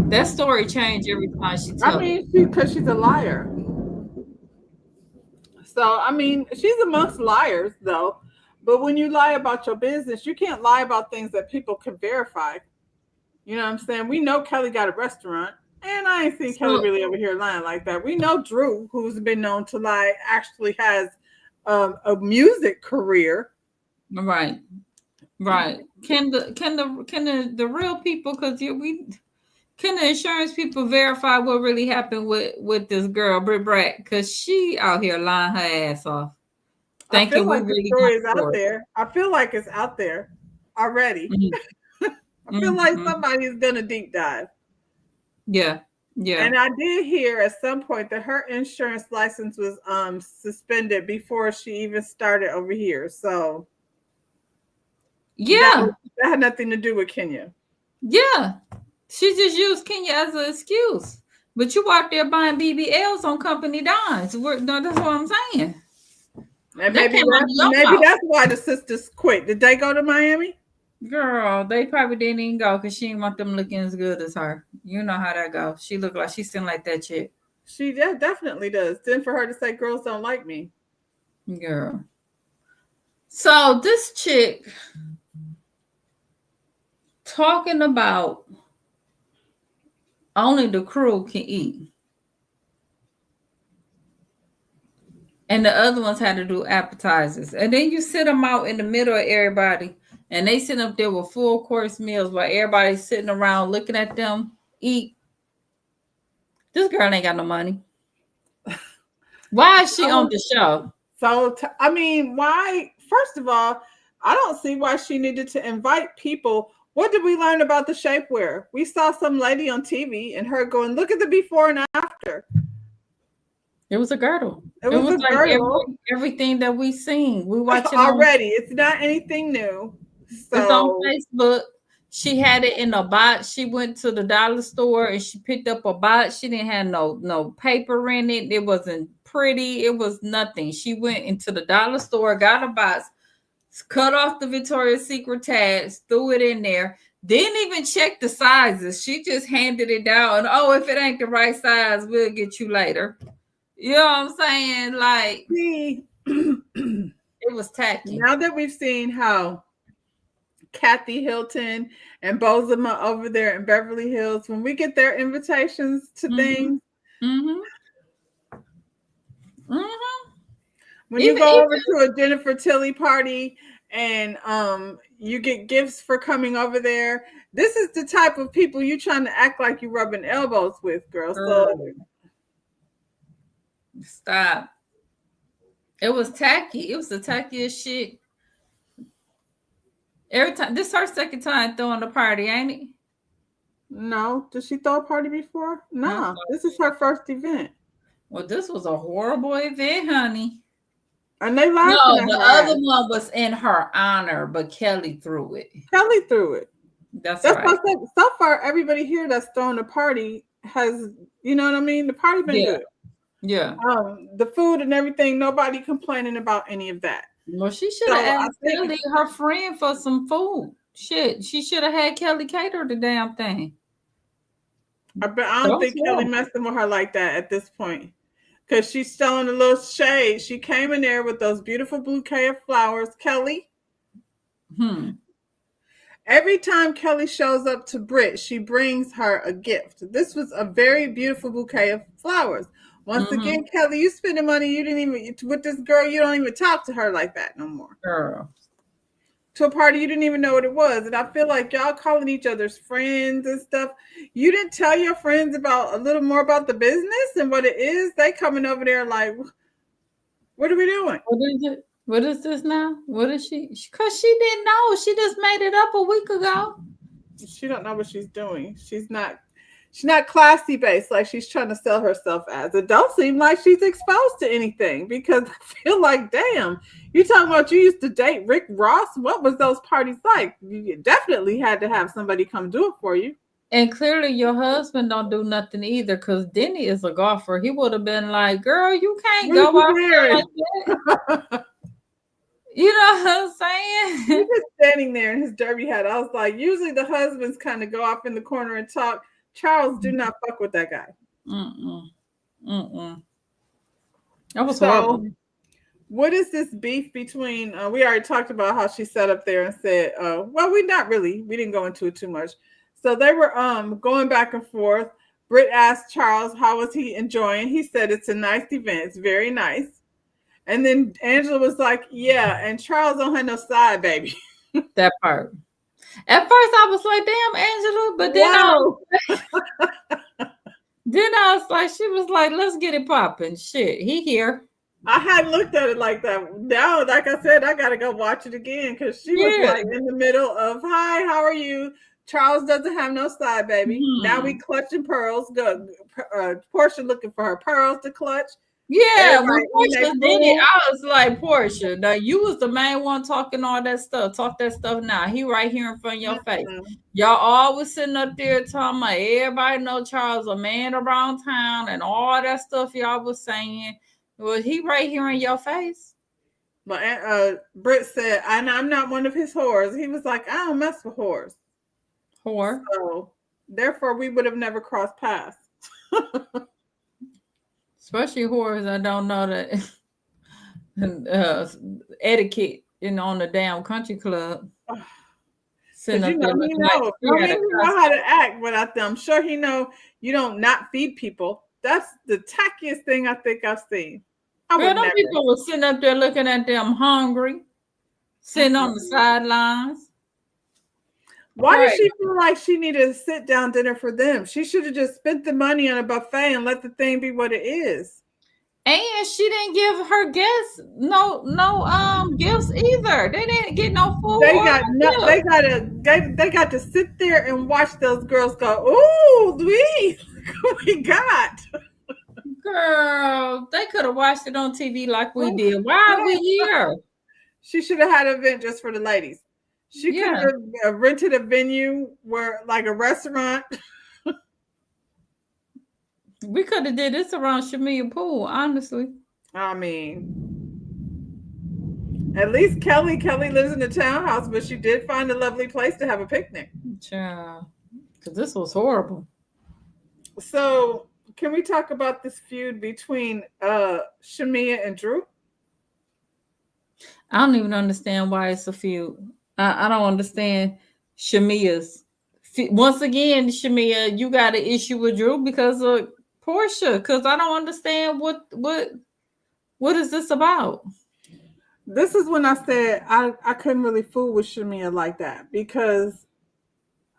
That story changed every time she I tell it. mean, because she's a liar. So I mean, she's amongst liars though. But when you lie about your business, you can't lie about things that people can verify. You know what I'm saying? We know Kelly got a restaurant, and I ain't seen Kelly So really over here lying like that. We know Drew, who's been known to lie, actually has a music career. right, right. Can the real people because we can the insurance people verify what really happened with this girl Britt Brat because she out here lying her ass off I feel thinking we like the really story gonna is out afford there. I feel like it's out there already. it. I feel like Mm-hmm. somebody is gonna deep dive. Yeah, yeah, And I did hear at some point that her insurance license was suspended before she even started over here. So that yeah, that had nothing to do with Kenya. yeah. She just used Kenya as an excuse. But you out there buying BBLs on company dimes. No, that's what I'm saying. And That came out of your maybe mouth. that's why the sisters quit. Did they go to Miami? Girl, they probably didn't even go because she didn't want them looking as good as her. You know how that goes. She looked like she's still like that chick. Definitely does. Then for her to say girls don't like me. Girl. So this chick talking about only the crew can eat. And the other ones had to do appetizers. And then you sit them out in the middle of everybody, and they sit up there with full course meals while everybody's sitting around looking at them eat. This girl ain't got no money. Why is she on Oh, the show? I mean, why? First of all, I don't see why she needed to invite people. What did we learn about the shapewear? We saw some lady on TV and her going, "Look at the before and after." It was a girdle. It It was was a like girdle everything that we seen. We watch it on already. It's not anything new. It's on So Facebook. She had it in a box. She went to the dollar store and she picked up a box. She didn't have no paper in it. It wasn't pretty. It was nothing. She went into the dollar store, got a box, cut off the Victoria's Secret tags, threw it in there. Didn't even check the sizes. She just handed it down. Oh, if it ain't the right size, we'll get you later. You know what I'm saying? Like, See, it was tacky. now that we've seen how Kathy Hilton and Bozema over there in Beverly Hills, when we get their invitations to Mm-hmm. things, Mm-hmm. Mm-hmm. when you Even go over even to a Jennifer Tilly party and you get gifts for coming over there, this is the type of people you trying to act like you rubbing elbows with, girl. So girl, stop. It was tacky. It was the tackiest shit. Every time this her second time throwing the party, ain't it? no, did she throw a party before? I Nah, thought this is her first event. well, this was a horrible event, honey. And they laughing No, at the her other ass. one was in her honor, but Kelly threw it. Kelly threw it. That's That's right. what I said. So far, everybody here that's throwing a party has, you know what I mean? The party been Yeah, good. yeah. The food and everything, nobody complaining about any of that. Well, she should have So I asked think, Kelly, her friend, for some food. Shit, she should have had Kelly cater the damn thing. I That don't was think Kelly horrible. messing with her like that at this point. Because she's selling a little shade. She came in there with those beautiful bouquet of flowers. Kelly, Hmm. every time Kelly shows up to Britt, she brings her a gift. This was a very beautiful bouquet of flowers. Once Mm-hmm. again, Kelly, you spending money. You didn't even, with this girl, you don't even talk to her like that no more. Girl. To a party you didn't even know what it was. And I feel like y'all calling each other's friends and stuff. You didn't tell your friends about a little more about the business and what it is. They coming over there like, what are we doing? What is it? What is this now? What is she? Because she didn't know. She just made it up a week ago. She don't know what she's doing. She's not classy based like she's trying to sell herself as. It don't seem like she's exposed to anything because I feel like, damn, you talking about you used to date Rick Ross? What was those parties like? You definitely had to have somebody come do it for you. And clearly your husband don't do nothing either because Denny is a golfer. He would have been like, girl, you can't What are go you out there wearing? like that. You know what I'm He saying? was standing there in his derby hat. I was like, usually the husbands kind of go off in the corner and talk. Charles, do not fuck with that guy. Mm-mm. Mm-mm. That was horrible. So, what is this beef between? We already talked about how she sat up there and said, "Well, we not really. We didn't go into it too much." So they were going back and forth. Britt asked Charles how was he enjoying. He said it's a nice event. It's very nice. And then Angela was like, "Yeah," and Charles don't have no side, baby. That part. At first I was like, damn, Angela, but Wow. then I was like, she was like, let's get it popping. Shit, he here. I hadn't looked at it like that. Now, like I said, I gotta go watch it again because she was Yeah. like in the middle of, "Hi, how are you?" Charles doesn't have no side, baby. Now we Hmm. clutching pearls. Go, Portia looking for her pearls to clutch. Yeah, when Everybody eating their Portia did it, food. I was like, Portia, now you was the main one talking all that stuff. Talk that stuff now. He right here in front of your face. Mm-mm. Y'all always sitting up there talking about everybody know Charles a man around town and all that stuff y'all was saying. Well, he right here in your face. But Britt said, I'm not one of his whores." He was like, "I don't mess with whores." Whore. So, therefore, we would have never crossed paths. Especially whores that don't know that uh, etiquette, on the damn country club. Sitting Because up there he looking like knows. she I had mean, a he know how costume. to act, but I'm sure he know you don't not feed people. That's the tackiest thing I think I've seen. I Girl, would them never. people was sitting up there looking at them hungry, sitting on the Mm-mm. sidelines. Why did Crazy. she feel like she needed a sit down dinner for them? She should have just spent the money on a buffet and let the thing be what it is. And she didn't give her guests no gifts either. They didn't get no food They or got no no, gift. they got to sit there and watch those girls go, "Ooh, we we got." Girl, they could have watched it on TV like we did. Why are we here? She should have had an event just for the ladies. She could Yeah, have rented a venue where, like a restaurant. we could have did this around Shamia Pool, honestly. I mean, at least Kelly lives in a townhouse, but she did find a lovely place to have a picnic. Child, because this was horrible. So can we talk about this feud between Shamia and Drew? I don't even understand why it's a feud. I don't understand Shamia's. Once again, Shamia, you got an issue with Drew because of Portia. Because I don't understand what is this about? This is when I said I couldn't really fool with Shamia like that because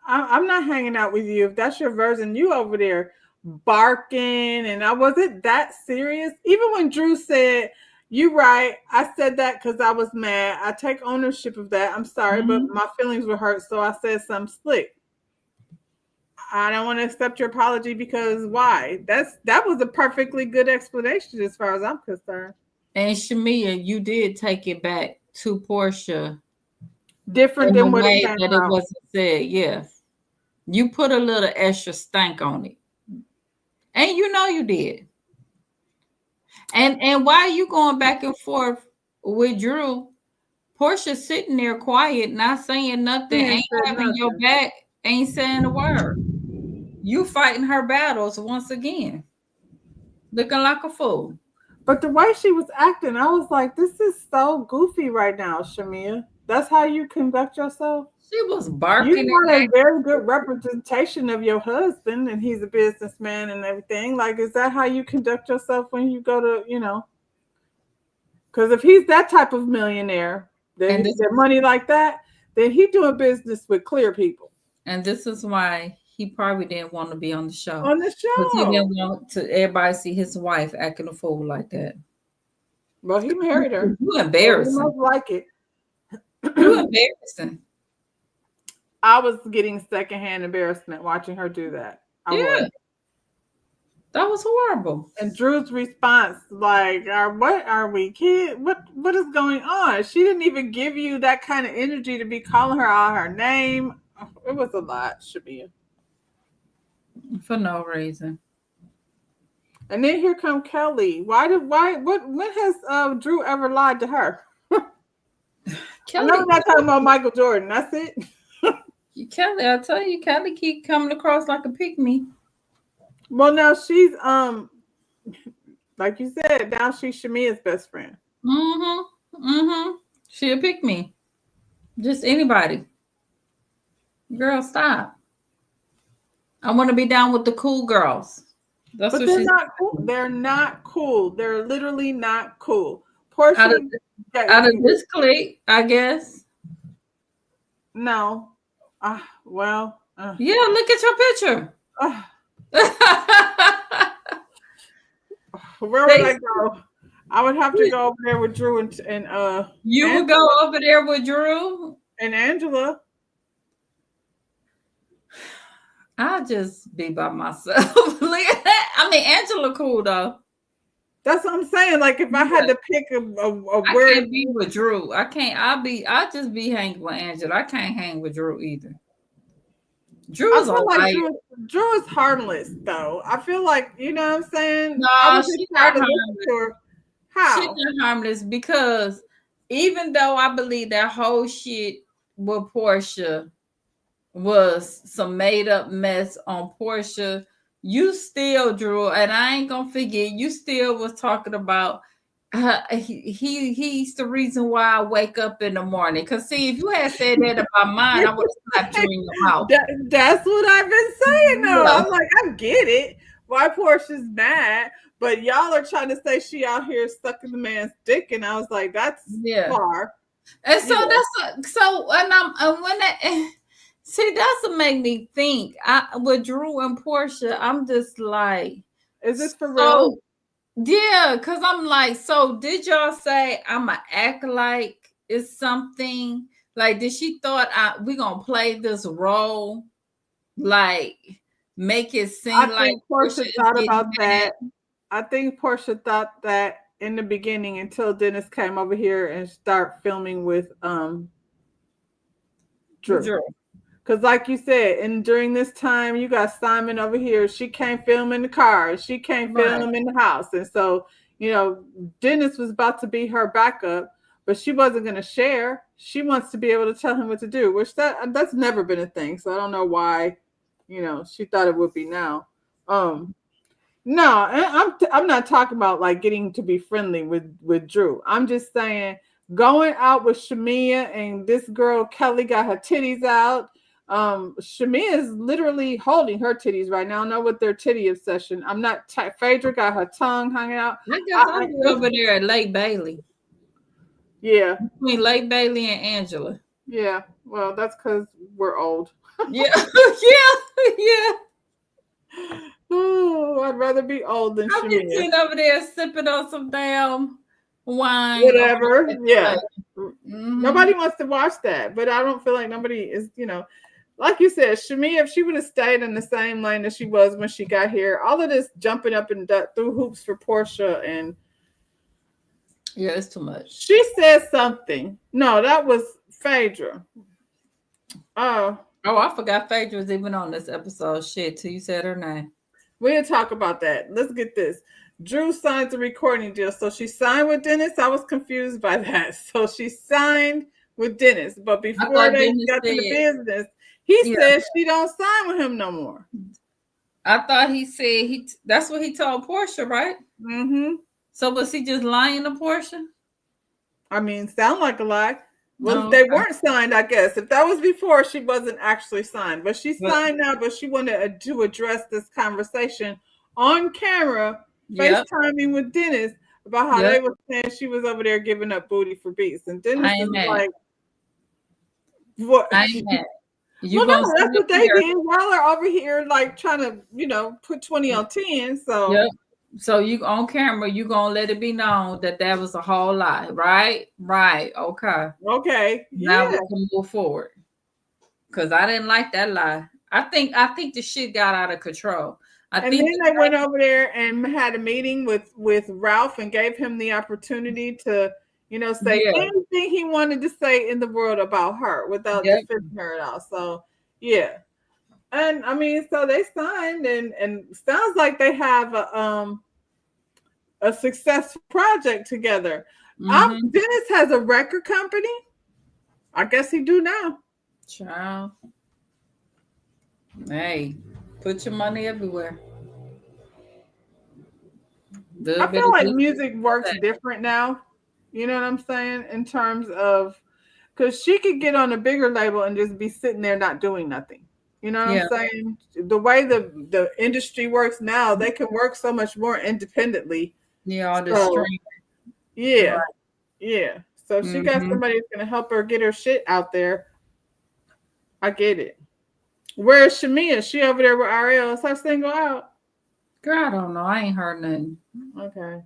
I'm not hanging out with you. If that's your version, you over there barking, and I wasn't that serious. Even when Drew said, "You right," I said that because I was mad. I take ownership of that. I'm sorry, but Mhm. my feelings were hurt, so I said something slick. I don't want to accept your apology because why? That was a perfectly good explanation as far as I'm concerned. And Shamia, you did take it back to Portia Different in a than what it way came that it out. wasn't said. Yeah, you put a little extra stank on it, and you know you did. And why are you going back and forth with Drew? Portia sitting there quiet, not saying He nothing, ain't ain't said having your nothing. back, ain't saying a word. You fighting her battles once again, looking like a fool. But the way she was acting, I was like, this is so goofy right now, Shamia. That's how you conduct yourself? She was You're barking not and a very good representation of your husband, and he's a businessman and everything. Like, is that how you conduct yourself when you go to, because if he's that type of millionaire, and this that money like that, then he doing business with clear people and this is why he probably didn't want to be on the show on the because he show. didn't want to everybody see his wife acting a fool like that. Well, he married her, You so he embarrassing. must like it. You embarrassing. I was getting secondhand embarrassment watching her do that. I was. Yeah, that was horrible. And Drew's response, like, what are we kids? What is going on? She didn't even give you that kind of energy to be calling her out her name. It was a lot, Shabia. For no reason. And then here come Kelly. What when has Drew ever lied to her? I know we're Kelly, not talking about Michael Jordan. That's it. Kelly, I tell you, Kelly keep coming across like a pygmy. Well, now she's like you said, now she's Shamia's best friend. Mm-hmm. Mm-hmm. She'll pick me. Just anybody. Girl, stop. I want to be down with the cool girls. That's But what they're she's not cool. They're not cool. They're literally not cool. out of Portia, yeah, out of this clique, I guess. no. Well, Yeah, look at your picture. uh, where would They, I go? I would have to go over there with Drew you would go Angela over there with Drew. and Angela. I'll just be by myself. I mean, Angela cool though. That's what I'm saying. Like if I had Yeah. to pick a I word, can't be with Drew. I can't. I'll just be hanging with Angela. I can't hang with Drew either. Drew I is a feel like liar. Drew is harmless though. I feel like you know what I'm saying. I No, was just she's tired not of listening harmless. to her. She's How? not harmless because even though I believe that whole shit with Portia was some made up mess on Portia, you still Drew, and I ain't gonna forget. You still was talking about he's the reason why I wake up in the morning. Cause see, if you had said that about mine, I would have slapped you in your mouth. That's what I've been saying though. Yeah, I'm like, I get it. Why Portia's mad, but y'all are trying to say she out here sucking the man's dick, and I was like, that's yeah. far. And so Yeah. and when that see that's what make me think. I with Drew and Portia, I'm just like Is this for real? so yeah, because I'm like, so did y'all say I'ma act like it's something? Like, did she thought we gonna play this role? Like, make it I seem like think Portia Portia is thought getting about mad? that. I think Portia thought that in the beginning until Dennis came over here and start filming with With Drew. Drew. Because, like you said, and during this time, you got Simon over here. She can't film in the car. She can't Right. film in the house. And so, Dennis was about to be her backup, but she wasn't going to share. she wants to be able to tell him what to do, which that's never been a thing. So I don't know why, she thought it would be now. Um, no, and I'm not talking about like getting to be friendly with Drew. I'm just saying going out with Shamia and this girl Kelly got her titties out. Shamia is literally holding her titties right now. I know with their titty obsession. I'm not. Phaedra got her tongue hanging out. I guess I'll be over there at Lake Bailey. Yeah, between Lake Bailey and Angela. yeah. Well, that's because we're old. Yeah, yeah, yeah. Oh, I'd rather be old than I'm just Shamia. sitting over there sipping on some damn wine. Whatever. Yeah. Mm-hmm. Nobody wants to watch that, but I don't feel like nobody is, like you said, Shamia, if she would have stayed in the same lane that she was when she got here, all of this jumping up and through hoops for Portia and yeah, it's too much. She said something. No, that was Phaedra. Oh, I forgot Phaedra was even on this episode. Shit, till you said her name. We'll talk about that. Let's get this. Drew signs a recording deal. So she signed with Dennis. I was confused by that. So she signed with Dennis. But before they got to the business, he said she don't sign with him no more. I thought he said that's what he told Portia, right? Mm-hmm. So was he just lying to Portia? I mean, sound like a lie. Well, they weren't signed, I guess. If that was before, she wasn't actually signed. But she's signed now, but she wanted to address this conversation on camera, FaceTiming with Dennis about how they were saying she was over there giving up booty for beats. And Dennis is like, what? I ain't mad. Well, no, that's what they did. Y'all are over here like trying to, put 20 on 10. So So you on camera, you gonna let it be known that was a whole lie, right? Right. Okay. Okay. Now we can move forward. Cause I didn't like that lie. I think the shit got out of control. Then they went over there and had a meeting with Ralph and gave him the opportunity to, say anything he wanted to say in the world about her without defending her at all. So yeah. And I mean, so they signed and sounds like they have a successful project together. Mm-hmm. Dennis has a record company. I guess he do now. Child. Hey, put your money everywhere. I feel like music works different now. You know what I'm saying? In terms of, because she could get on a bigger label and just be sitting there not doing nothing. You know what I'm saying? The way the industry works now, they can work so much more independently. Yeah, all this streaming. Yeah. Right. Yeah. So she got somebody that's going to help her get her shit out there. I get it. Where's Shamia? She over there with Ariel. Is her single out? Girl, I don't know. I ain't heard nothing. Okay.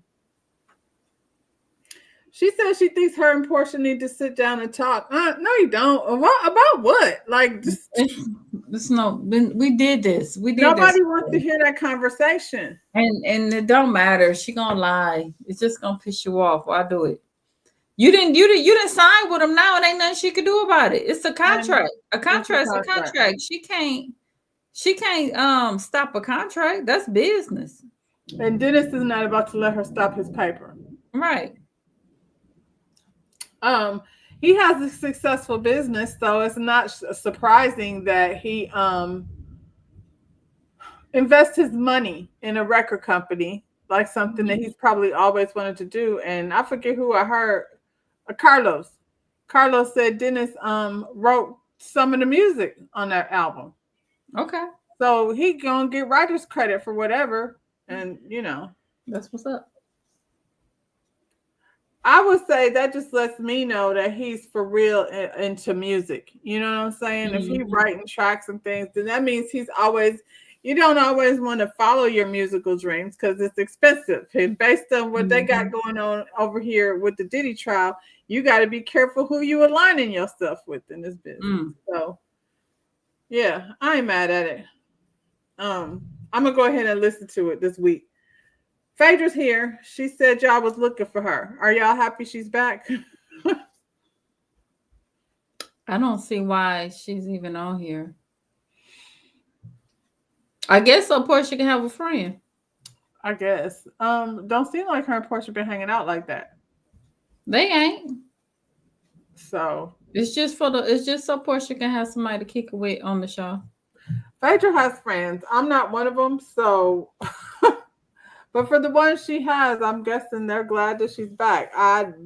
She says she thinks her and Portia need to sit down and talk. No, you don't. About what? Like, just... we did this. Nobody wants to hear that conversation. And it don't matter. She gonna lie. It's just gonna piss you off. Why do it? You didn't sign with him now. It ain't nothing she could do about it. It's a contract. A contract's a contract. She can't stop a contract. That's business. And Dennis is not about to let her stop his paper. Right. He has a successful business, so it's not surprising that he invests his money in a record company, like something that he's probably always wanted to do. And I forget who I heard. Carlos. Carlos said Dennis wrote some of the music on that album. Okay. So he gonna get writer's credit for whatever, and that's what's up. I would say that just lets me know that he's for real into music. You know what I'm saying? If he's writing tracks and things, then that means you don't always want to follow your musical dreams because it's expensive. And based on what they got going on over here with the Diddy trial, you got to be careful who you aligning yourself with in this business. So, yeah, I ain't mad at it. I'm going to go ahead and listen to it this week. Phaedra's here. She said y'all was looking for her. Are y'all happy she's back? I don't see why she's even on here. I guess so Portia can have a friend. I guess. Don't seem like her and Portia been hanging out like that. They ain't. So It's just so Portia can have somebody to kick it with on the show. Phaedra has friends. I'm not one of them, so. But for the ones she has, I'm guessing they're glad that she's back.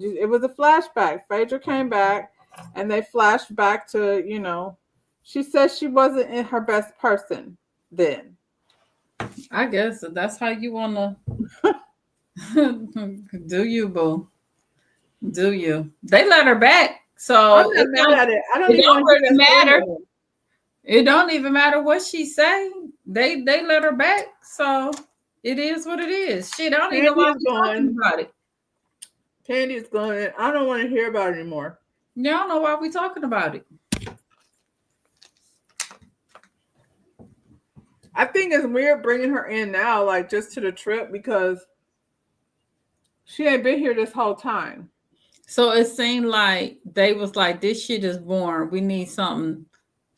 It was a flashback. Phaedra came back, and they flashed back to She said she wasn't in her best person then. I guess that's how you wanna do you, boo. Do you? They let her back, I'm so not mad at it. I don't it even don't want to hear really that story matter. no more. It don't even matter what she say. They let her back, so it is what it is. Shit, I don't even know Candy why is we talking gone. about it. Candy is gone. I don't want to hear about it anymore. Y'all know why we talking about it. I think it's weird bringing her in now, like just to the trip, because she ain't been here this whole time. So it seemed like they was like, this shit is boring. We need something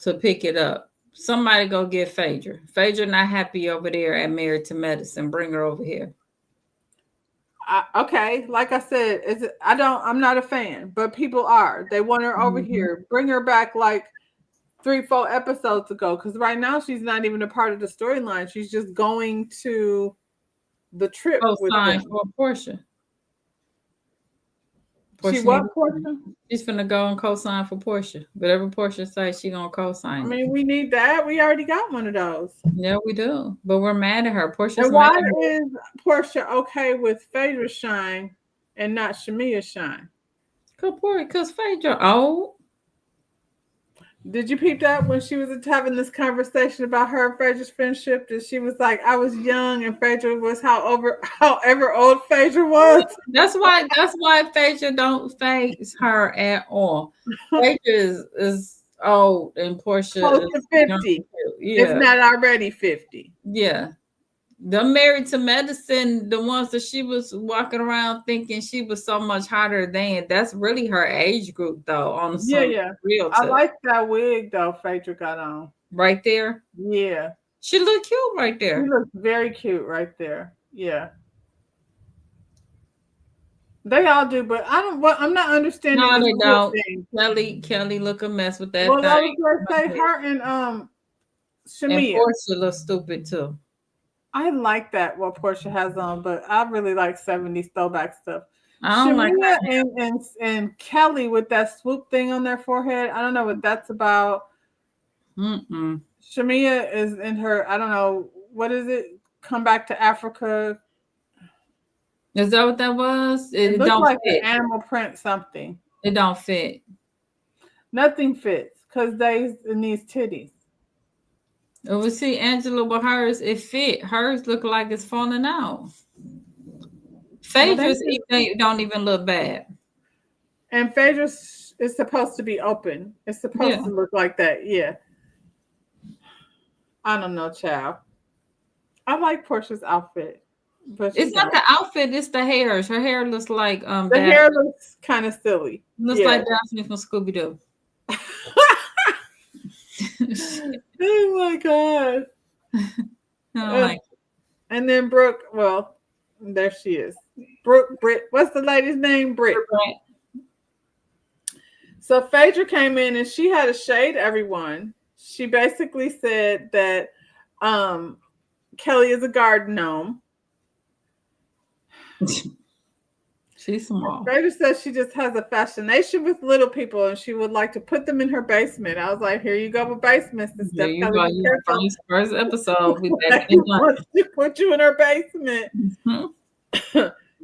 to pick it up. Somebody go get Phaedra. Phaedra not happy over there at Married to Medicine. Bring her over here. Okay, like I said, I'm not a fan, but people are. They want her over Mm-hmm. here. Bring her back like 3, 4 episodes ago, because right now she's not even a part of the storyline. She's just going to the trip with Co-sign them. for Portia. She Portia what, Portia? she's finna go and co-sign for Portia. Whatever Portia says, she gonna I co-sign it. mean, we need that. We already got one of those. Yeah, we do. But we're mad at her. Portia's And mad why at her. is Portia okay with Phaedra shine and not Shamia shine? Because Phaedra old. Did you peep that when she was having this conversation about her and Phaedra's friendship? That she was like, "I was young and Phaedra was however old Phaedra was." That's why Phaedra don't face her at all. Phaedra is old and Portia Close to is young. 50, if Yeah, not already 50. yeah. The Married to Medicine, the ones that she was walking around thinking she was so much hotter than, that's really her age group though, on Yeah, some yeah. real I tip. like that wig though Phaedra got on. Right there. Yeah. She look cute right She there. looks very cute right there. Yeah. They all do, but I'm not understanding No, this they wig don't. thing. Kelly look a mess with that Well, I was thing. gonna say her and And Shamia. Portia look stupid too. I like that what Portia has on, but I really like 70s throwback stuff. I don't like Shamia her. and Kelly with that swoop thing on their forehead. I don't know what that's about. Mm-mm. Shamia is in her, I don't know, what is it? Come back to Africa. Is that what that was? It It looks don't like an fit. animal print something. It don't fit. Nothing fits because they in these titties. If we see Angela with hers, it fit. Hers look like it's falling out. Well, they Phaedra's don't even look bad. and Phaedra is supposed to be open. It's Yeah. supposed to look like that. Yeah. I don't know, child. I like Portia's outfit, but she It's not don't. the outfit, it's the hairs. Her hair looks like The Daphne. hair looks kind of silly. Looks Yeah. like Daphne from Scooby Doo. Oh my god. Like And then Brooke, well, there she is. Brooke, Britt, what's the lady's name? Britt. So Phaedra came in and she had to shade everyone. She basically said that Kelly is a garden gnome. She's small. Phaedra says she just has a fascination with little people and she would like to put them in her basement. I was like, here you go with basements and stuff. There you Kelly, go. be You careful. first episode. We back in the She put you in her basement.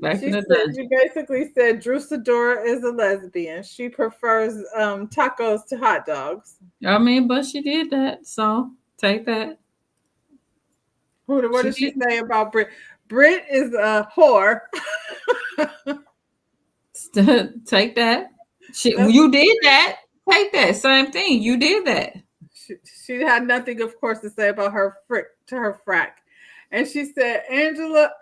back in the She basically said Drew Sidora is a lesbian. She prefers tacos to hot dogs. I mean, but she did that, so take that. What did she say about Brit? Brit is a whore. Take that. You did that. Take that. Same thing. You did that. She had nothing, of course, to say about her frack. And she said, Angela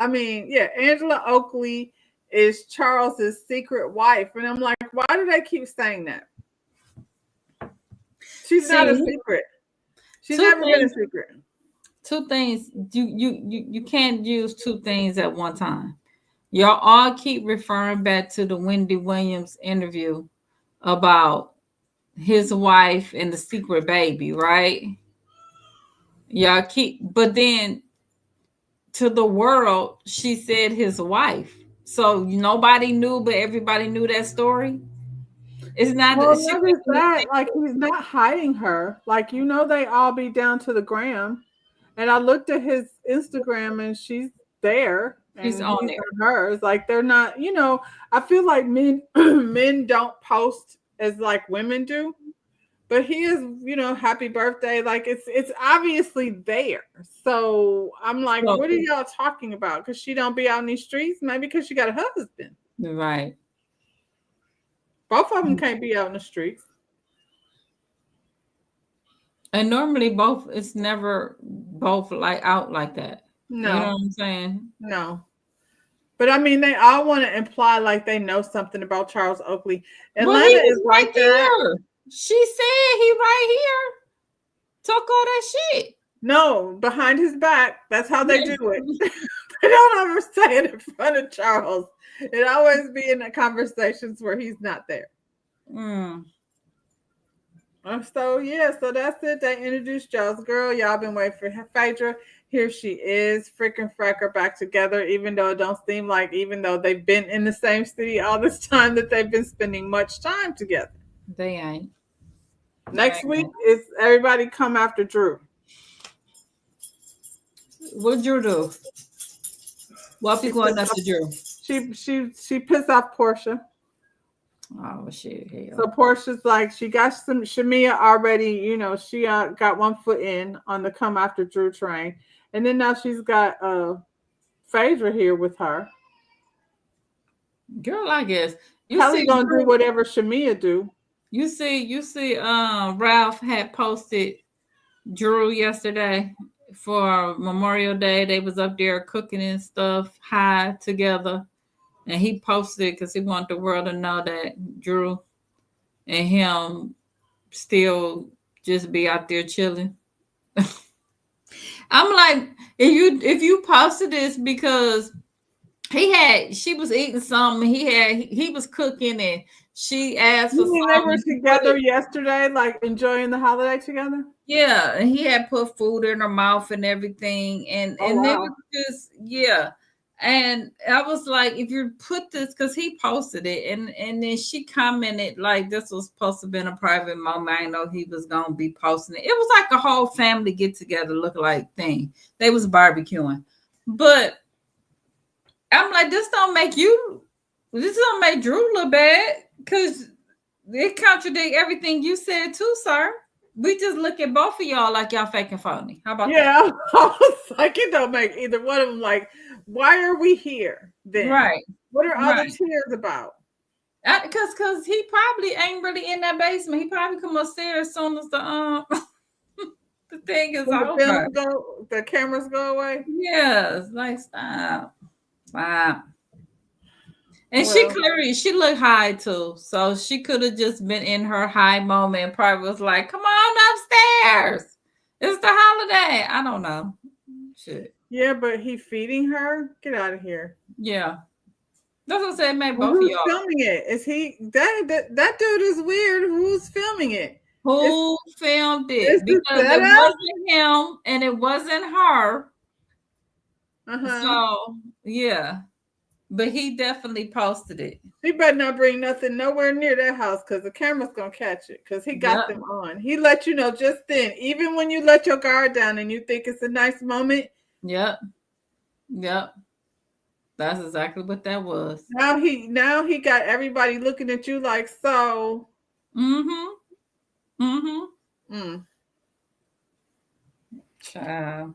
Oakley is Charles's secret wife. And I'm like, why do they keep saying that? She's not a secret. She's never been a secret. Two things. You can't use two things at one time. Y'all all keep referring back to the Wendy Williams interview about his wife and the secret baby, right? Y'all keep, but then to the world, she said his wife. So nobody knew, but everybody knew that story. It's not Well, she not just that, like he's not hiding her. Like they all be down to the gram. And I looked at his Instagram and she's there she's and on he's there. on hers. Like they're not, I feel like men men don't post as like women do. But he is, happy birthday. Like it's obviously there. So I'm like, So what are y'all talking about? Because she don't be out in these streets? Maybe because she got a husband. right. Both of them can't be out in the streets. And normally both it's never both like out like that. You know No, what I'm saying? no. But I mean, they all want to imply like they know something about Charles Oakley. Well, he Atlanta was is right like that. there. She said he right here. Talk all that shit. No, behind his back. That's how they do Yes. it. They don't ever say it in front of Charles. It always be in the conversations where he's not there. Mm, So yeah, so that's it. They introduced Joe's girl. Y'all been waiting for Phaedra. Here she is, freaking fracker back together. Even though it don't seem like, even though they've been in the same city all this time, that they've been spending much time together. they ain't. They Next week ain't. is everybody come after Drew. What Drew do? What be She going pissed after off. Drew? She pissed off Portia. Oh shit, So hell. Portia's like she got some Shamia already. She got one foot in on the come after Drew train, and then now she's got Phaedra here with her. Girl, I guess. You Kelly see gonna do Drew, whatever Shamia do. you see Ralph had posted Drew yesterday for Memorial Day. They was up there cooking and stuff high together. And he posted because he wanted the world to know that Drew and him still just be out there chilling. I'm like, if you posted this because she was eating something, he was cooking and she asked for You mean they something. were And he put together it, yesterday, like enjoying the holiday together? yeah, and he had put food in her mouth and everything, and Oh they was wow. just yeah. And I was like, if you put this, because he posted it, and then she commented like this was supposed to have been a private moment. I know he was gonna be posting it. It was like a whole family get together, look like thing. They was barbecuing, but I'm like, this don't make Drew look bad because it contradict everything you said too, sir. We just look at both of y'all like y'all faking phony. How about that? Yeah, I was like, it don't make either one of them like. Why are we here then? Right, What are all the right. tears about? Because he probably ain't really in that basement. He probably come upstairs as soon as the the thing is When the over. the cameras go away. Yes, like stop. Wow. And Well, she looked high too. So she could have just been in her high moment and probably was like, come on upstairs. It's the holiday. I don't know. Shit. yeah, but he feeding her. Get out of here. Yeah. That's what I said, maybe And both of who's y'all. filming it? Is he that dude is weird. Who's filming it? It's Who filmed it's it? the Because it setup. wasn't him and it wasn't her. Uh-huh. So yeah. But he definitely posted it. He better not bring nothing nowhere near that house because the camera's gonna catch it. Because he got Yep. them on. He let you know just then. Even when you let your guard down and you think it's a nice moment, Yep. Yep. That's exactly what that was. now he got everybody looking at you like so. Mm-hmm. Mm-hmm. Mm, Child.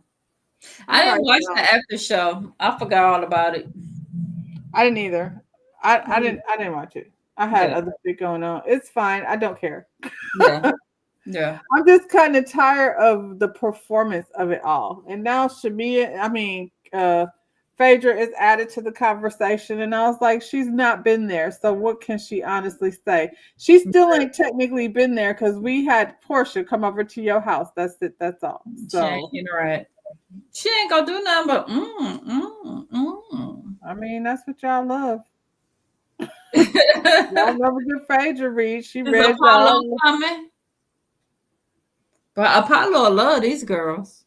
I all didn't right, watch the y'all. after show. I forgot all about it. I didn't either. I didn't watch it. I had Yeah. other shit going on. It's fine. I don't care. Yeah. Yeah. I'm just kind of tired of the performance of it all. And now Phaedra is added to the conversation, and I was like, she's not been there. So what can she honestly say? She still ain't technically been there because we had Portia come over to your house. That's it. That's all. She ain't So interact. She ain't gonna do nothing but that's what y'all love. Y'all never get Phaedra read. She Is read Apollo y'all. coming? But Apollo love these girls.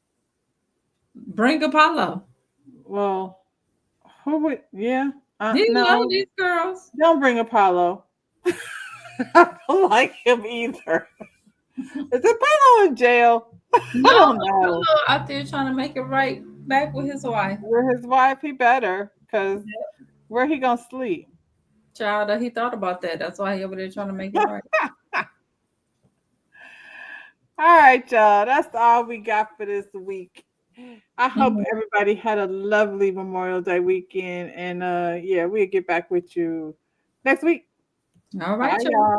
Bring Apollo. Well, who would? Yeah. He love No, these girls. don't bring Apollo. I don't like him either. Is Apollo in jail? I No, don't know. Apollo out there trying to make it right back with his wife. With his wife, he better, because where he gonna sleep? Child, he thought about that. That's why he over there trying to make it right. All right, y'all. That's all we got for this week. I hope Mhm. everybody had a lovely Memorial Day weekend. And yeah, we'll get back with you next week. All Bye, right, y'all. y'all.